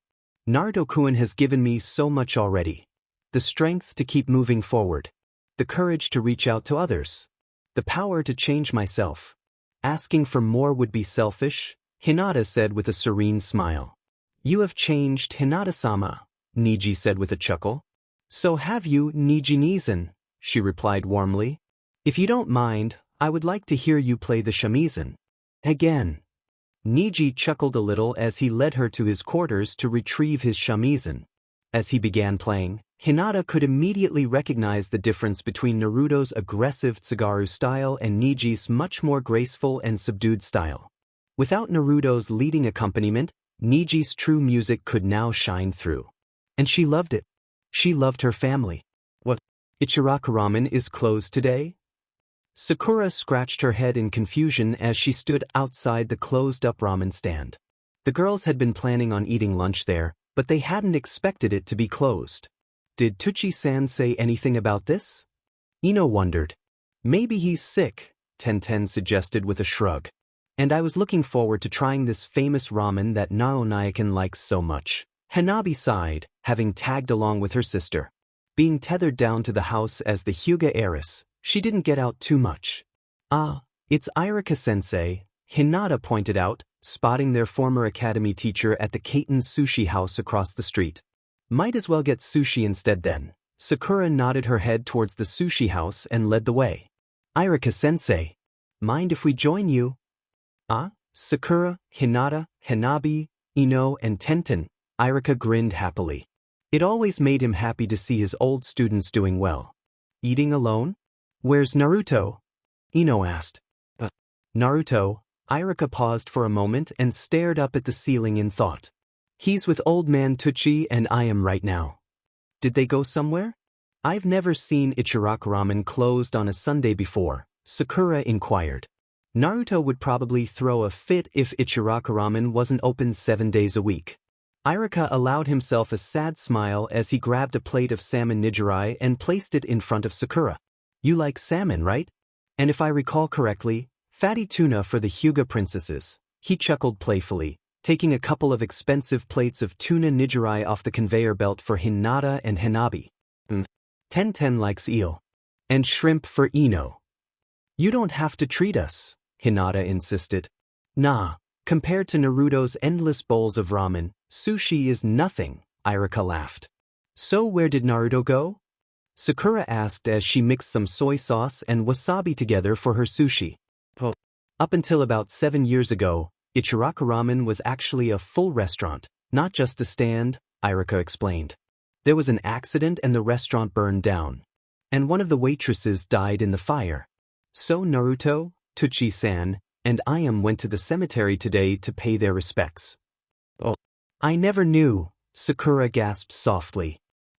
Naruto-kun has given me so much already. The strength to keep moving forward. The courage to reach out to others. The power to change myself. Asking for more would be selfish, Hinata said with a serene smile. You have changed, Hinata-sama, Niji said with a chuckle. So have you, Niji-Nizen, she replied warmly. If you don't mind, I would like to hear you play the shamisen. Again. Niji chuckled a little as he led her to his quarters to retrieve his shamisen. As he began playing, Hinata could immediately recognize the difference between Naruto's aggressive Tsugaru style and Niji's much more graceful and subdued style. Without Naruto's leading accompaniment, Niji's true music could now shine through. And she loved it. She loved her family. What? Ichiraka Ramen is closed today? Sakura scratched her head in confusion as she stood outside the closed-up ramen stand. The girls had been planning on eating lunch there, but they hadn't expected it to be closed. Did Tuchi-san say anything about this? Ino wondered. Maybe he's sick, Tenten suggested with a shrug. And I was looking forward to trying this famous ramen that Naruto likes so much. Hanabi sighed, having tagged along with her sister. Being tethered down to the house as the Hyuga heiress, she didn't get out too much. Ah, it's Irika-sensei, Hinata pointed out, spotting their former academy teacher at the Kaiten sushi house across the street. Might as well get sushi instead then. Sakura nodded her head towards the sushi house and led the way. Irika-sensei, mind if we join you? Ah? Sakura, Hinata, Hanabi, Ino and Tenten. Irika grinned happily. It always made him happy to see his old students doing well. Eating alone? Where's Naruto? Ino asked. Naruto. Irika paused for a moment and stared up at the ceiling in thought. He's with old man Tucci and I am right now. Did they go somewhere? I've never seen Ichiraku Ramen closed on a Sunday before, Sakura inquired. Naruto would probably throw a fit if Ichiraku Ramen wasn't open 7 days a week. Irika allowed himself a sad smile as he grabbed a plate of salmon nigiri and placed it in front of Sakura. You like salmon, right? And if I recall correctly, fatty tuna for the Hyuga princesses. He chuckled playfully, taking a couple of expensive plates of tuna nigiri off the conveyor belt for Hinata and Hanabi. Tenten likes eel. And shrimp for Ino. You don't have to treat us, Hinata insisted. Nah, compared to Naruto's endless bowls of ramen, sushi is nothing, Irika laughed. So where did Naruto go? Sakura asked as she mixed some soy sauce and wasabi together for her sushi. Up until about 7 years ago, Ichiraku Ramen was actually a full restaurant, not just a stand, Irika explained. There was an accident and the restaurant burned down. And one of the waitresses died in the fire. So Naruto, Tucci-san, and Ayam went to the cemetery today to pay their respects. Oh, I never knew, Sakura gasped softly.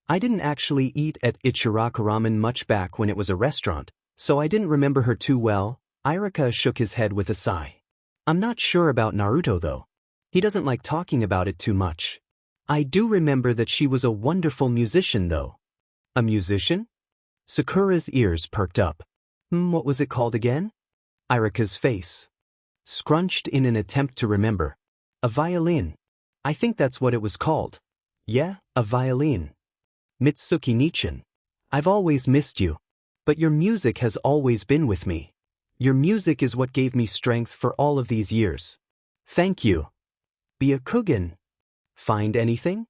I didn't actually eat at Ichiraku Ramen much back when it was a restaurant, so I didn't remember her too well. Irika shook his head with a sigh. I'm not sure about Naruto though. He doesn't like talking about it too much. I do remember that she was a wonderful musician though. A musician? Sakura's ears perked up. What was it called again? Irika's face scrunched in an attempt to remember. A violin. I think that's what it was called. Yeah, a violin. Mitsuki Nichin. I've always missed you. But your music has always been with me. Your music is what gave me strength for all of these years. Thank you. Byakugan. Find anything?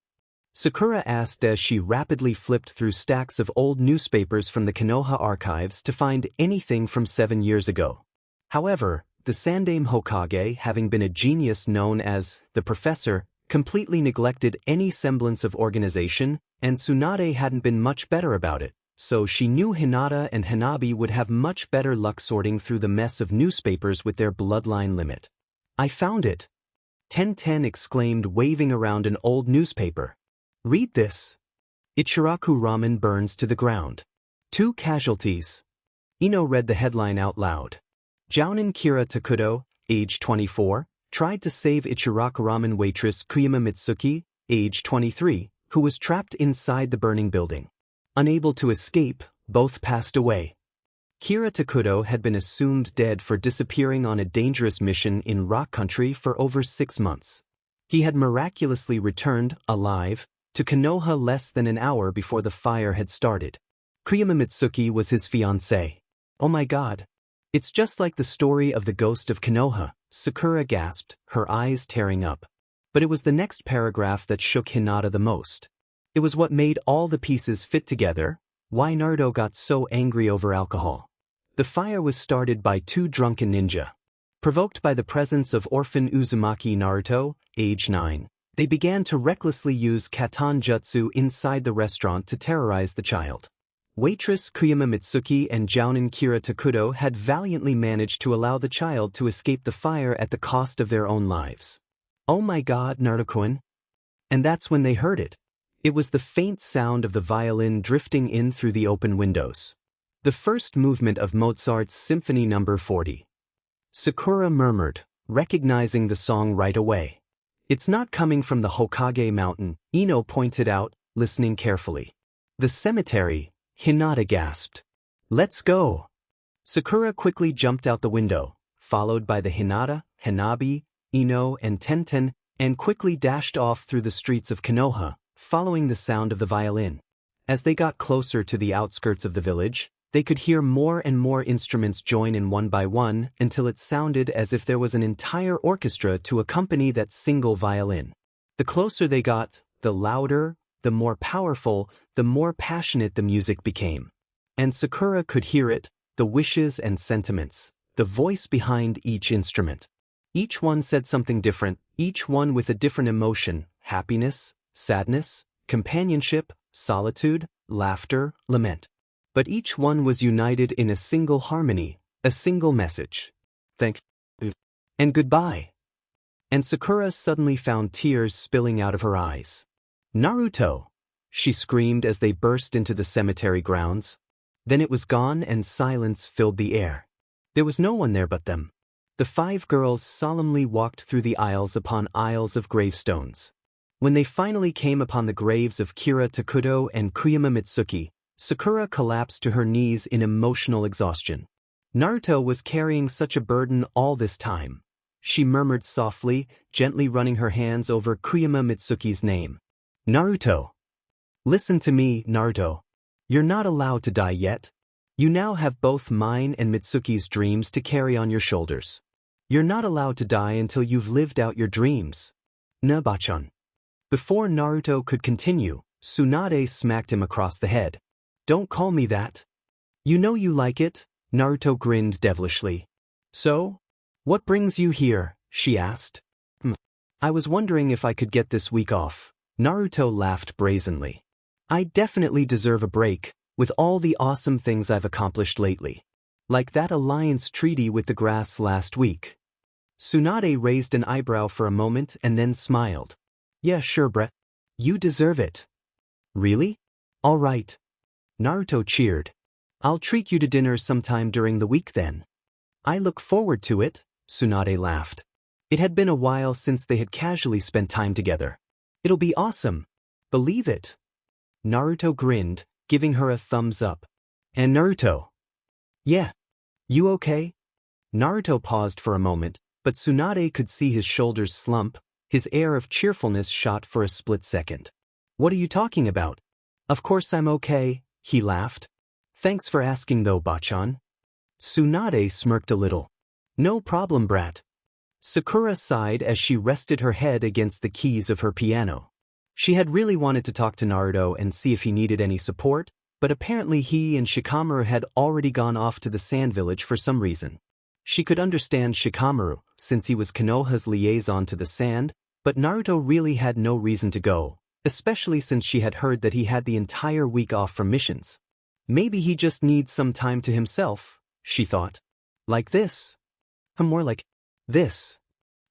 Sakura asked as she rapidly flipped through stacks of old newspapers from the Konoha archives to find anything from 7 years ago. However, the Sandaime Hokage, having been a genius known as the Professor, completely neglected any semblance of organization, and Tsunade hadn't been much better about it, so she knew Hinata and Hanabi would have much better luck sorting through the mess of newspapers with their bloodline limit. I found it. Tenten exclaimed, waving around an old newspaper. Read this. Ichiraku Ramen burns to the ground. 2 casualties. Ino read the headline out loud. Jounin Kira Takudo, age 24, tried to save Ichiraku Ramen waitress Kuyama Mitsuki, age 23, who was trapped inside the burning building. Unable to escape, both passed away. Kira Takudo had been assumed dead for disappearing on a dangerous mission in rock country for over 6 months. He had miraculously returned, alive, to Konoha less than an hour before the fire had started. Kuyama Mitsuki was his fiancée. Oh my god. It's just like the story of the ghost of Konoha, Sakura gasped, her eyes tearing up. But it was the next paragraph that shook Hinata the most. It was what made all the pieces fit together, why Naruto got so angry over alcohol. The fire was started by 2 drunken ninja. Provoked by the presence of orphan Uzumaki Naruto, age 9, they began to recklessly use katan jutsu inside the restaurant to terrorize the child. Waitress Kuyama Mitsuki and Jounin Kira Takudo had valiantly managed to allow the child to escape the fire at the cost of their own lives. Oh my god, Naruto-kun. And that's when they heard it. It was the faint sound of the violin drifting in through the open windows. The first movement of Mozart's Symphony No. 40. Sakura murmured, recognizing the song right away. It's not coming from the Hokage mountain, Ino pointed out, listening carefully. The cemetery, Hinata gasped. Let's go. Sakura quickly jumped out the window, followed by the Hinata, Hanabi, Ino and Tenten, and quickly dashed off through the streets of Konoha, following the sound of the violin. As they got closer to the outskirts of the village, they could hear more and more instruments join in one by one until it sounded as if there was an entire orchestra to accompany that single violin. The closer they got, the louder, the more powerful, the more passionate the music became. And Sakura could hear it, the wishes and sentiments, the voice behind each instrument. Each one said something different, each one with a different emotion: happiness, sadness, companionship, solitude, laughter, lament. But each one was united in a single harmony, a single message. Thank you. And goodbye. And Sakura suddenly found tears spilling out of her eyes. Naruto! She screamed as they burst into the cemetery grounds. Then it was gone and silence filled the air. There was no one there but them. The 5 girls solemnly walked through the aisles upon aisles of gravestones. When they finally came upon the graves of Kira Takuto and Kuyama Mitsuki, Sakura collapsed to her knees in emotional exhaustion. Naruto was carrying such a burden all this time. She murmured softly, gently running her hands over Kuyama Mitsuki's name. Naruto. Listen to me, Naruto. You're not allowed to die yet. You now have both mine and Mitsuki's dreams to carry on your shoulders. You're not allowed to die until you've lived out your dreams. Nabachan. Before Naruto could continue, Tsunade smacked him across the head. Don't call me that. You know you like it, Naruto grinned devilishly. So? What brings you here? She asked. I was wondering if I could get this week off. Naruto laughed brazenly. I definitely deserve a break, with all the awesome things I've accomplished lately. Like that alliance treaty with the grass last week. Tsunade raised an eyebrow for a moment and then smiled. Yeah, sure, Brett. You deserve it. Really? All right. Naruto cheered. I'll treat you to dinner sometime during the week then. I look forward to it, Tsunade laughed. It had been a while since they had casually spent time together. It'll be awesome. Believe it. Naruto grinned, giving her a thumbs up. And Naruto? Yeah. You okay? Naruto paused for a moment, but Tsunade could see his shoulders slump. His air of cheerfulness shot for a split second. What are you talking about? Of course I'm okay, he laughed. Thanks for asking though, Bachan. Tsunade smirked a little. No problem, brat. Sakura sighed as she rested her head against the keys of her piano. She had really wanted to talk to Naruto and see if he needed any support, but apparently he and Shikamaru had already gone off to the sand village for some reason. She could understand Shikamaru, since he was Konoha's liaison to the sand, but Naruto really had no reason to go, especially since she had heard that he had the entire week off from missions. Maybe he just needs some time to himself, she thought. Like this. More like this.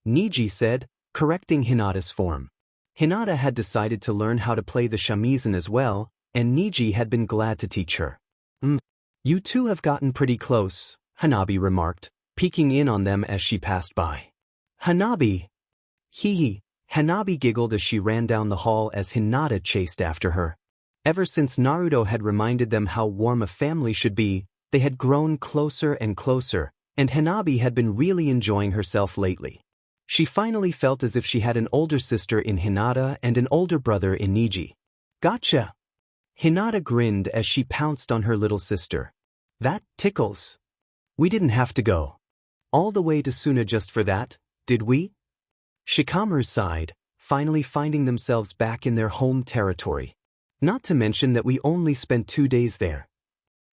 Niji said, correcting Hinata's form. Hinata had decided to learn how to play the shamisen as well, and Niji had been glad to teach her. You two have gotten pretty close, Hanabi remarked, peeking in on them as she passed by. Hanabi! Hee. Hanabi giggled as she ran down the hall as Hinata chased after her. Ever since Naruto had reminded them how warm a family should be, they had grown closer and closer, and Hanabi had been really enjoying herself lately. She finally felt as if she had an older sister in Hinata and an older brother in Niji. Gotcha! Hinata grinned as she pounced on her little sister. That tickles. We didn't have to go all the way to Suna just for that, did we? Shikamaru sighed, finally finding themselves back in their home territory. Not to mention that we only spent 2 days there.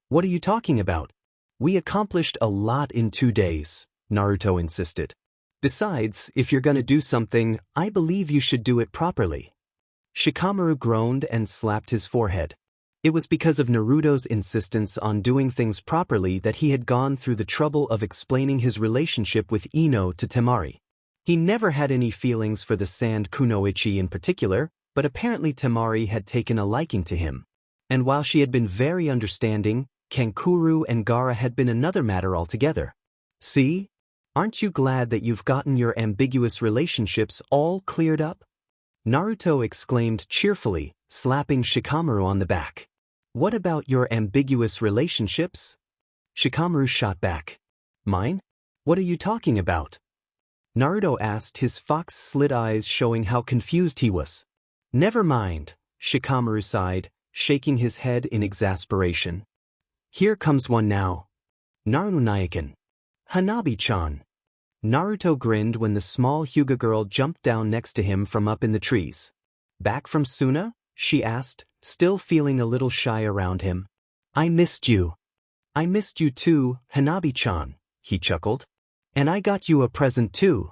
What are you talking about? We accomplished a lot in 2 days, Naruto insisted. Besides, if you're gonna do something, I believe you should do it properly. Shikamaru groaned and slapped his forehead. It was because of Naruto's insistence on doing things properly that he had gone through the trouble of explaining his relationship with Ino to Temari. He never had any feelings for the sand kunoichi in particular, but apparently Temari had taken a liking to him. And while she had been very understanding, Kankuro and Gaara had been another matter altogether. See? Aren't you glad that you've gotten your ambiguous relationships all cleared up? Naruto exclaimed cheerfully, slapping Shikamaru on the back. What about your ambiguous relationships? Shikamaru shot back. Mine? What are you talking about? Naruto asked, his fox-slit eyes showing how confused he was. Never mind, Shikamaru sighed, shaking his head in exasperation. Here comes one now. Naruto-Nayakan. Hanabi-chan. Naruto grinned when the small Hyuga girl jumped down next to him from up in the trees. Back from Suna? She asked, still feeling a little shy around him. I missed you. I missed you too, Hanabi-chan, he chuckled. And I got you a present too.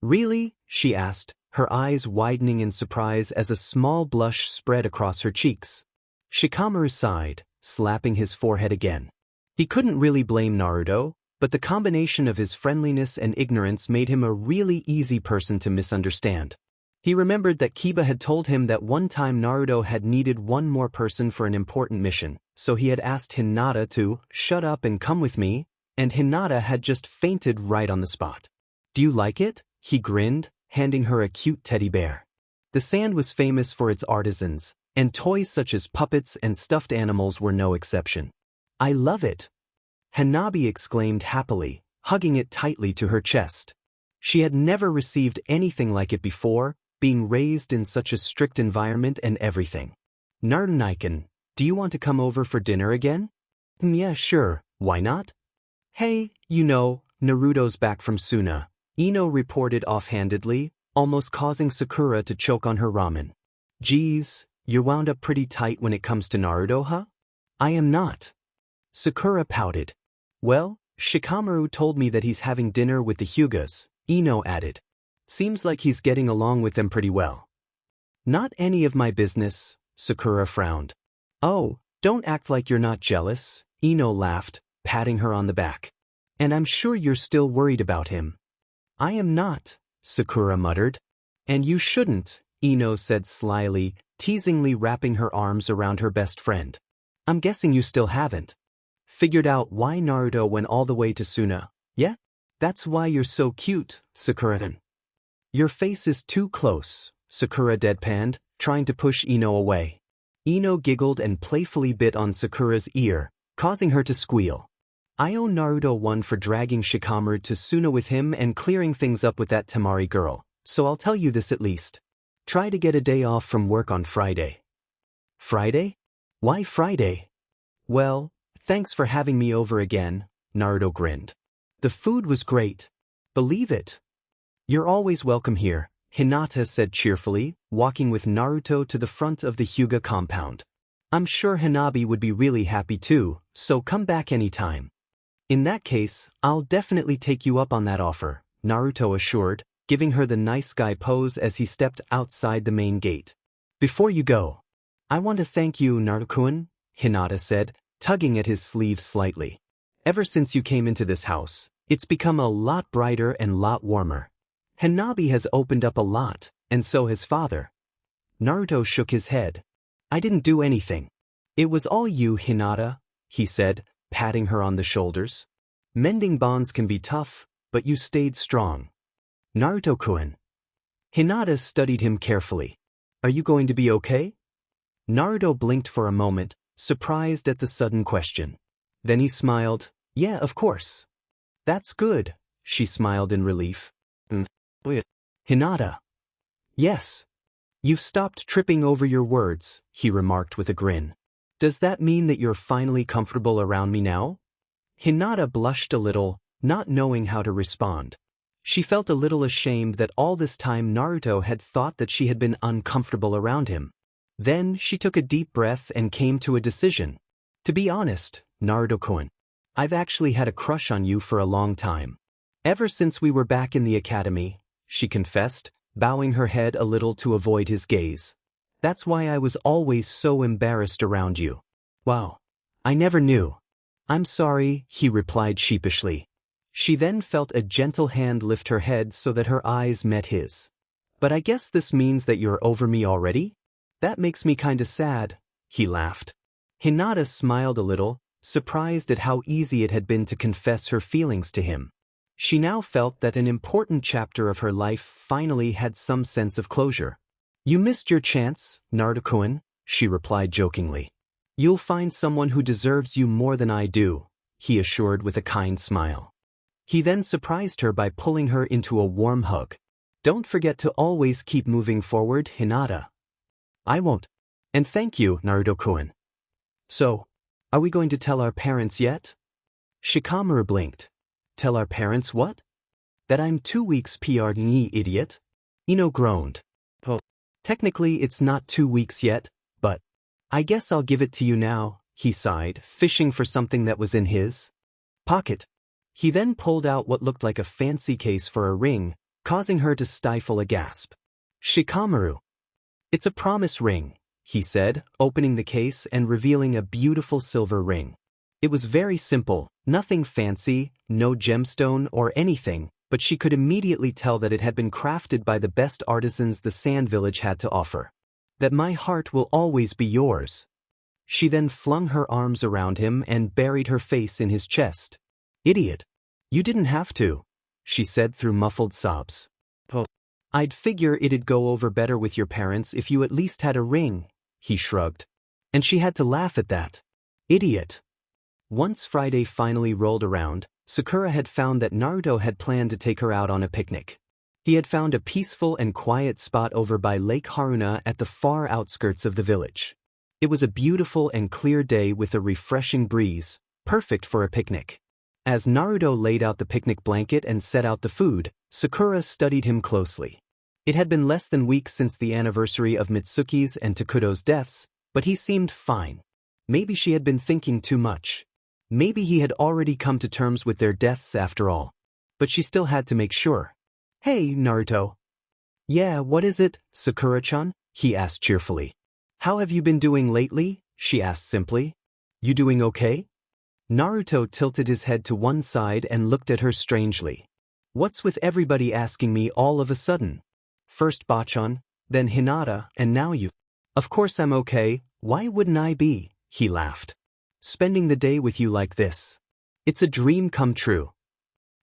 Really? She asked, her eyes widening in surprise as a small blush spread across her cheeks. Shikamaru sighed, slapping his forehead again. He couldn't really blame Naruto, but the combination of his friendliness and ignorance made him a really easy person to misunderstand. He remembered that Kiba had told him that one time Naruto had needed one more person for an important mission, so he had asked Hinata to shut up and come with me, and Hinata had just fainted right on the spot. Do you like it? He grinned, handing her a cute teddy bear. The sand was famous for its artisans, and toys such as puppets and stuffed animals were no exception. I love it. Hanabi exclaimed happily, hugging it tightly to her chest. She had never received anything like it before, being raised in such a strict environment and everything. Naruto-Nayakan, do you want to come over for dinner again? Yeah, sure, why not? Hey, you know, Naruto's back from Suna, Ino reported offhandedly, almost causing Sakura to choke on her ramen. Geez, you're wound up pretty tight when it comes to Naruto, huh? I am not. Sakura pouted. Well, Shikamaru told me that he's having dinner with the Hyugas, Ino added. Seems like he's getting along with them pretty well. Not any of my business, Sakura frowned. Oh, don't act like you're not jealous, Ino laughed, patting her on the back. And I'm sure you're still worried about him. I am not, Sakura muttered. And you shouldn't, Ino said slyly, teasingly wrapping her arms around her best friend. I'm guessing you still haven't figured out why Naruto went all the way to Suna, yeah? That's why you're so cute, Sakura. Your face is too close, Sakura deadpanned, trying to push Ino away. Ino giggled and playfully bit on Sakura's ear, causing her to squeal. I owe Naruto one for dragging Shikamaru to Suna with him and clearing things up with that Temari girl, so I'll tell you this at least. Try to get a day off from work on Friday. Friday? Why Friday? Well, thanks for having me over again, Naruto grinned. The food was great. Believe it. You're always welcome here, Hinata said cheerfully, walking with Naruto to the front of the Hyuga compound. I'm sure Hanabi would be really happy too, so come back anytime. In that case, I'll definitely take you up on that offer, Naruto assured, giving her the nice guy pose as he stepped outside the main gate. Before you go, I want to thank you, Naruto-kun, Hinata said, tugging at his sleeve slightly. Ever since you came into this house, it's become a lot brighter and lot warmer. Hanabi has opened up a lot, and so has father. Naruto shook his head. I didn't do anything. It was all you, Hinata, he said, patting her on the shoulders. Mending bonds can be tough, but you stayed strong. Naruto-kun. Hinata studied him carefully. Are you going to be okay? Naruto blinked for a moment, surprised at the sudden question. Then he smiled. Yeah, of course. That's good, she smiled in relief. Hinata. Yes. You've stopped tripping over your words, he remarked with a grin. Does that mean that you're finally comfortable around me now? Hinata blushed a little, not knowing how to respond. She felt a little ashamed that all this time Naruto had thought that she had been uncomfortable around him. Then she took a deep breath and came to a decision. To be honest, Naruto-kun, I've actually had a crush on you for a long time. Ever since we were back in the academy, she confessed, bowing her head a little to avoid his gaze. That's why I was always so embarrassed around you. Wow. I never knew. I'm sorry, he replied sheepishly. She then felt a gentle hand lift her head so that her eyes met his. But I guess this means that you're over me already? That makes me kinda sad, he laughed. Hinata smiled a little, surprised at how easy it had been to confess her feelings to him. She now felt that an important chapter of her life finally had some sense of closure. You missed your chance, Naruto-kun, she replied jokingly. You'll find someone who deserves you more than I do, he assured with a kind smile. He then surprised her by pulling her into a warm hug. Don't forget to always keep moving forward, Hinata. I won't. And thank you, Naruto-kun. So, are we going to tell our parents yet? Shikamaru blinked. Tell our parents what? That I'm 2 weeks pregnant, idiot? Ino groaned. Oh, technically it's not 2 weeks yet, but I guess I'll give it to you now, he sighed, fishing for something that was in his pocket. He then pulled out what looked like a fancy case for a ring, causing her to stifle a gasp. Shikamaru. It's a promise ring, he said, opening the case and revealing a beautiful silver ring. It was very simple, nothing fancy, no gemstone or anything, but she could immediately tell that it had been crafted by the best artisans the Sand Village had to offer. That my heart will always be yours. She then flung her arms around him and buried her face in his chest. Idiot. You didn't have to, she said through muffled sobs. Oh, I'd figure it'd go over better with your parents if you at least had a ring, he shrugged. And she had to laugh at that. Idiot. Once Friday finally rolled around, Sakura had found that Naruto had planned to take her out on a picnic. He had found a peaceful and quiet spot over by Lake Haruna at the far outskirts of the village. It was a beautiful and clear day with a refreshing breeze, perfect for a picnic. As Naruto laid out the picnic blanket and set out the food, Sakura studied him closely. It had been less than weeks since the anniversary of Mitsuki's and Takuto's deaths, but he seemed fine. Maybe she had been thinking too much. Maybe he had already come to terms with their deaths after all. But she still had to make sure. Hey, Naruto. Yeah, what is it, Sakura-chan? He asked cheerfully. How have you been doing lately? She asked simply. You doing okay? Naruto tilted his head to one side and looked at her strangely. What's with everybody asking me all of a sudden? First Bachan, then Hinata, and now you. Of course I'm okay, why wouldn't I be? He laughed. Spending the day with you like this. It's a dream come true.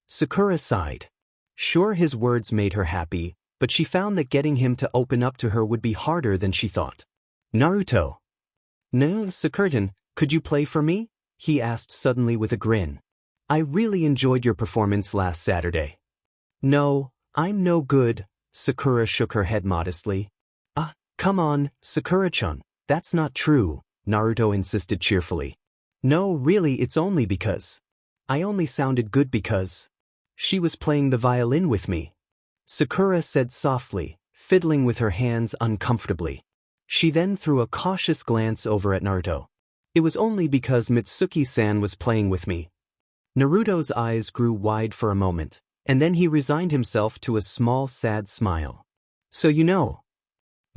Sakura sighed. Sure, his words made her happy, but she found that getting him to open up to her would be harder than she thought. Naruto. No, Sakura-chan, could you play for me? He asked suddenly with a grin. I really enjoyed your performance last Saturday. No, I'm no good, Sakura shook her head modestly. Come on, Sakura-chan, that's not true, Naruto insisted cheerfully. No, really, it's only because. I only sounded good because. She was playing the violin with me. Sakura said softly, fiddling with her hands uncomfortably. She then threw a cautious glance over at Naruto. It was only because Mitsuki-san was playing with me. Naruto's eyes grew wide for a moment, and then he resigned himself to a small sad smile. So you know.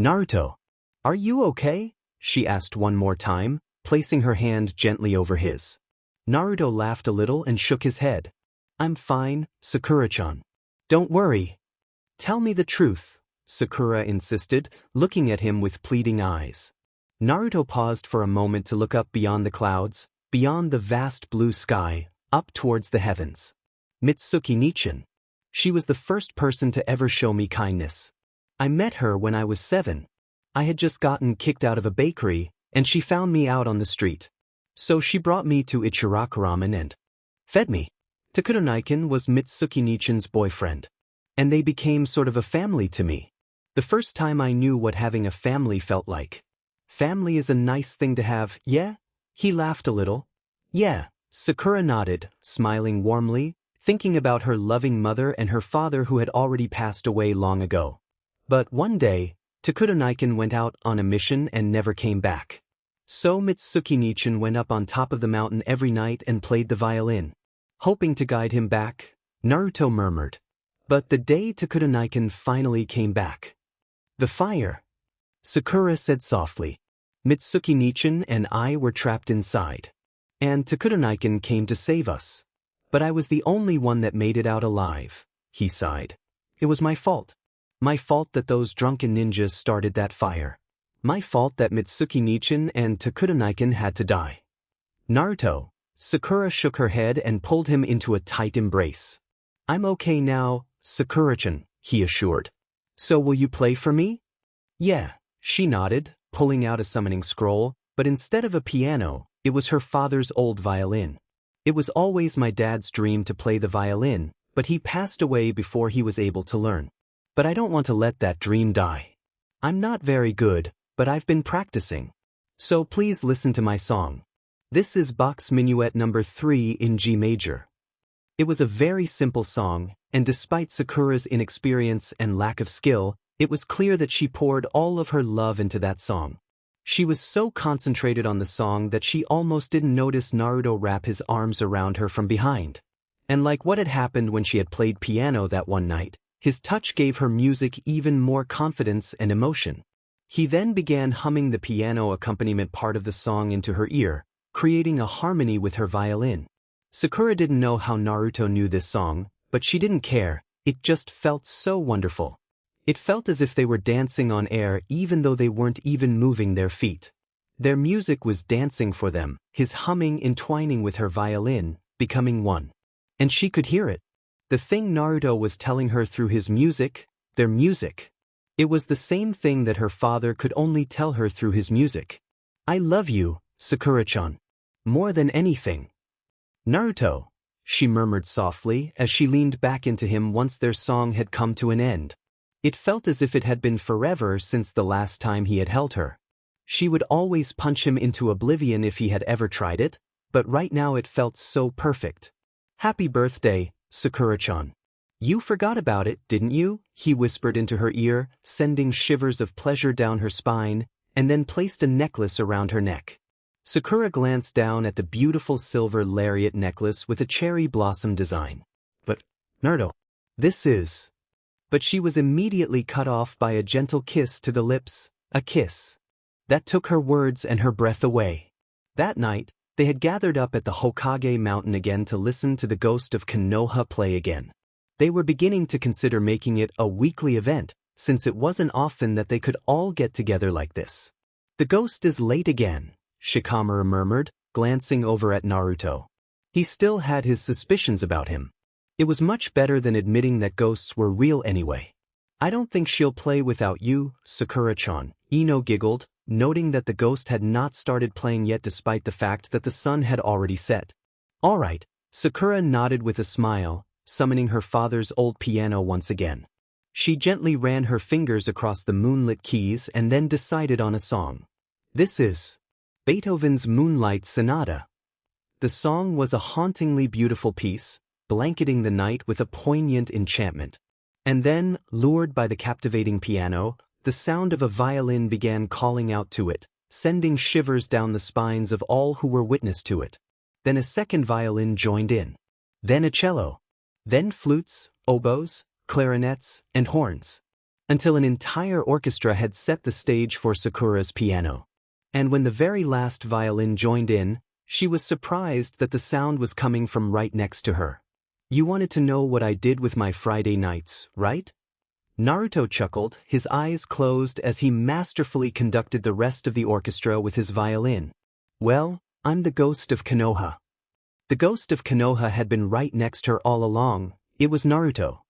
Naruto. Are you okay? She asked one more time, placing her hand gently over his. Naruto laughed a little and shook his head. I'm fine, Sakura-chan. Don't worry. Tell me the truth, Sakura insisted, looking at him with pleading eyes. Naruto paused for a moment to look up beyond the clouds, beyond the vast blue sky, up towards the heavens. Mitsuki-chan. She was the first person to ever show me kindness. I met her when I was 7. I had just gotten kicked out of a bakery, and she found me out on the street. So she brought me to Ichiraku Ramen and fed me. Takuto was Mitsuki-chan's boyfriend. And they became sort of a family to me. The first time I knew what having a family felt like. Family is a nice thing to have, yeah? He laughed a little. Yeah, Sakura nodded, smiling warmly, thinking about her loving mother and her father who had already passed away long ago. But one day, Takuto went out on a mission and never came back. So Mitsuki-chan went up on top of the mountain every night and played the violin. Hoping to guide him back, Naruto murmured. But the day Takuto finally came back. The fire. Sakura said softly. Mitsuki-chan and I were trapped inside. And Takuto came to save us. But I was the only one that made it out alive, he sighed. It was my fault. My fault that those drunken ninjas started that fire. My fault that Mitsuki-chan and Takuto had to die. Naruto. Sakura shook her head and pulled him into a tight embrace. I'm okay now, Sakura-chan, he assured. So will you play for me? Yeah, she nodded, pulling out a summoning scroll, but instead of a piano, it was her father's old violin. It was always my dad's dream to play the violin, but he passed away before he was able to learn. But I don't want to let that dream die. I'm not very good, but I've been practicing. So please listen to my song. This is Bach's Minuet number 3 in G major. It was a very simple song, and despite Sakura's inexperience and lack of skill, it was clear that she poured all of her love into that song. She was so concentrated on the song that she almost didn't notice Naruto wrap his arms around her from behind. And like what had happened when she had played piano that one night, his touch gave her music even more confidence and emotion. He then began humming the piano accompaniment part of the song into her ear, creating a harmony with her violin. Sakura didn't know how Naruto knew this song, but she didn't care. It just felt so wonderful. It felt as if they were dancing on air even though they weren't even moving their feet. Their music was dancing for them, his humming entwining with her violin, becoming one. And she could hear it. The thing Naruto was telling her through his music, their music. It was the same thing that her father could only tell her through his music. I love you, Sakura-chan. More than anything. Naruto, she murmured softly as she leaned back into him once their song had come to an end. It felt as if it had been forever since the last time he had held her. She would always punch him into oblivion if he had ever tried it, but right now it felt so perfect. Happy birthday, Sakura-chan. You forgot about it, didn't you? He whispered into her ear, sending shivers of pleasure down her spine, and then placed a necklace around her neck. Sakura glanced down at the beautiful silver lariat necklace with a cherry blossom design. But, Naruto, this is... But she was immediately cut off by a gentle kiss to the lips, a kiss that took her words and her breath away. That night, they had gathered up at the Hokage mountain again to listen to the ghost of Konoha play again. They were beginning to consider making it a weekly event, since it wasn't often that they could all get together like this. The ghost is late again, Shikamaru murmured, glancing over at Naruto. He still had his suspicions about him. It was much better than admitting that ghosts were real anyway. I don't think she'll play without you, Sakura-chan, Ino giggled, noting that the ghost had not started playing yet despite the fact that the sun had already set. All right, Sakura nodded with a smile, summoning her father's old piano once again. She gently ran her fingers across the moonlit keys and then decided on a song. This is Beethoven's Moonlight Sonata. The song was a hauntingly beautiful piece, blanketing the night with a poignant enchantment. And then, lured by the captivating piano, the sound of a violin began calling out to it, sending shivers down the spines of all who were witness to it. Then a second violin joined in. Then a cello. Then flutes, oboes, clarinets, and horns. Until an entire orchestra had set the stage for Sakura's piano. And when the very last violin joined in, she was surprised that the sound was coming from right next to her. You wanted to know what I did with my Friday nights, right? Naruto chuckled, his eyes closed as he masterfully conducted the rest of the orchestra with his violin. Well, I'm the ghost of Konoha. The ghost of Konoha had been right next to her all along. It was Naruto.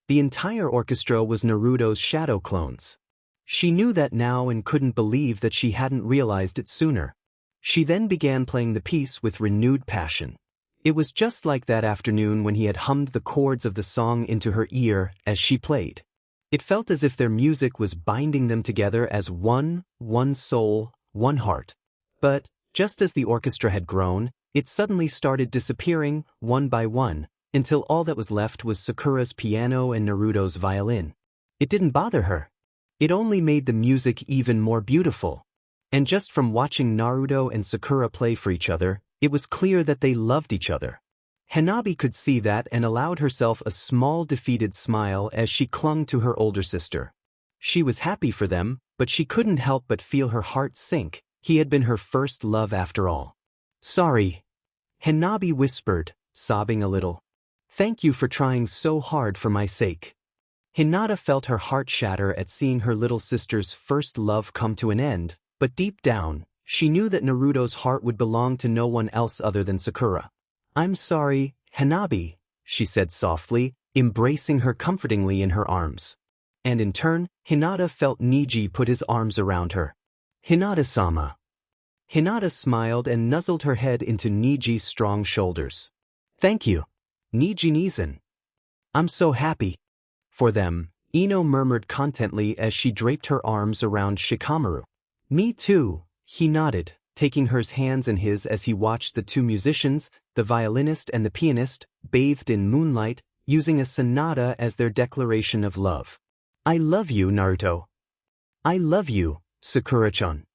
The entire orchestra was Naruto's shadow clones. She knew that now and couldn't believe that she hadn't realized it sooner. She then began playing the piece with renewed passion. It was just like that afternoon when he had hummed the chords of the song into her ear as she played. It felt as if their music was binding them together as one soul, one heart. But, just as the orchestra had grown, it suddenly started disappearing, one by one, until all that was left was Sakura's piano and Naruto's violin. It didn't bother her. It only made the music even more beautiful. And just from watching Naruto and Sakura play for each other, it was clear that they loved each other. Hanabi could see that and allowed herself a small defeated smile as she clung to her older sister. She was happy for them, but she couldn't help but feel her heart sink. He had been her first love after all. Sorry, Hanabi whispered, sobbing a little. Thank you for trying so hard for my sake. Hinata felt her heart shatter at seeing her little sister's first love come to an end, but deep down, she knew that Naruto's heart would belong to no one else other than Sakura. I'm sorry, Hanabi, she said softly, embracing her comfortingly in her arms. And in turn, Hinata felt Niji put his arms around her. Hinata-sama. Hinata smiled and nuzzled her head into Niji's strong shoulders. Thank you, Niji-Nizan. I'm so happy. For them, Ino murmured contently as she draped her arms around Shikamaru. Me too, he nodded, taking her hands in his as he watched the two musicians, the violinist and the pianist, bathed in moonlight, using a sonata as their declaration of love. I love you, Naruto. I love you, Sakura-chan.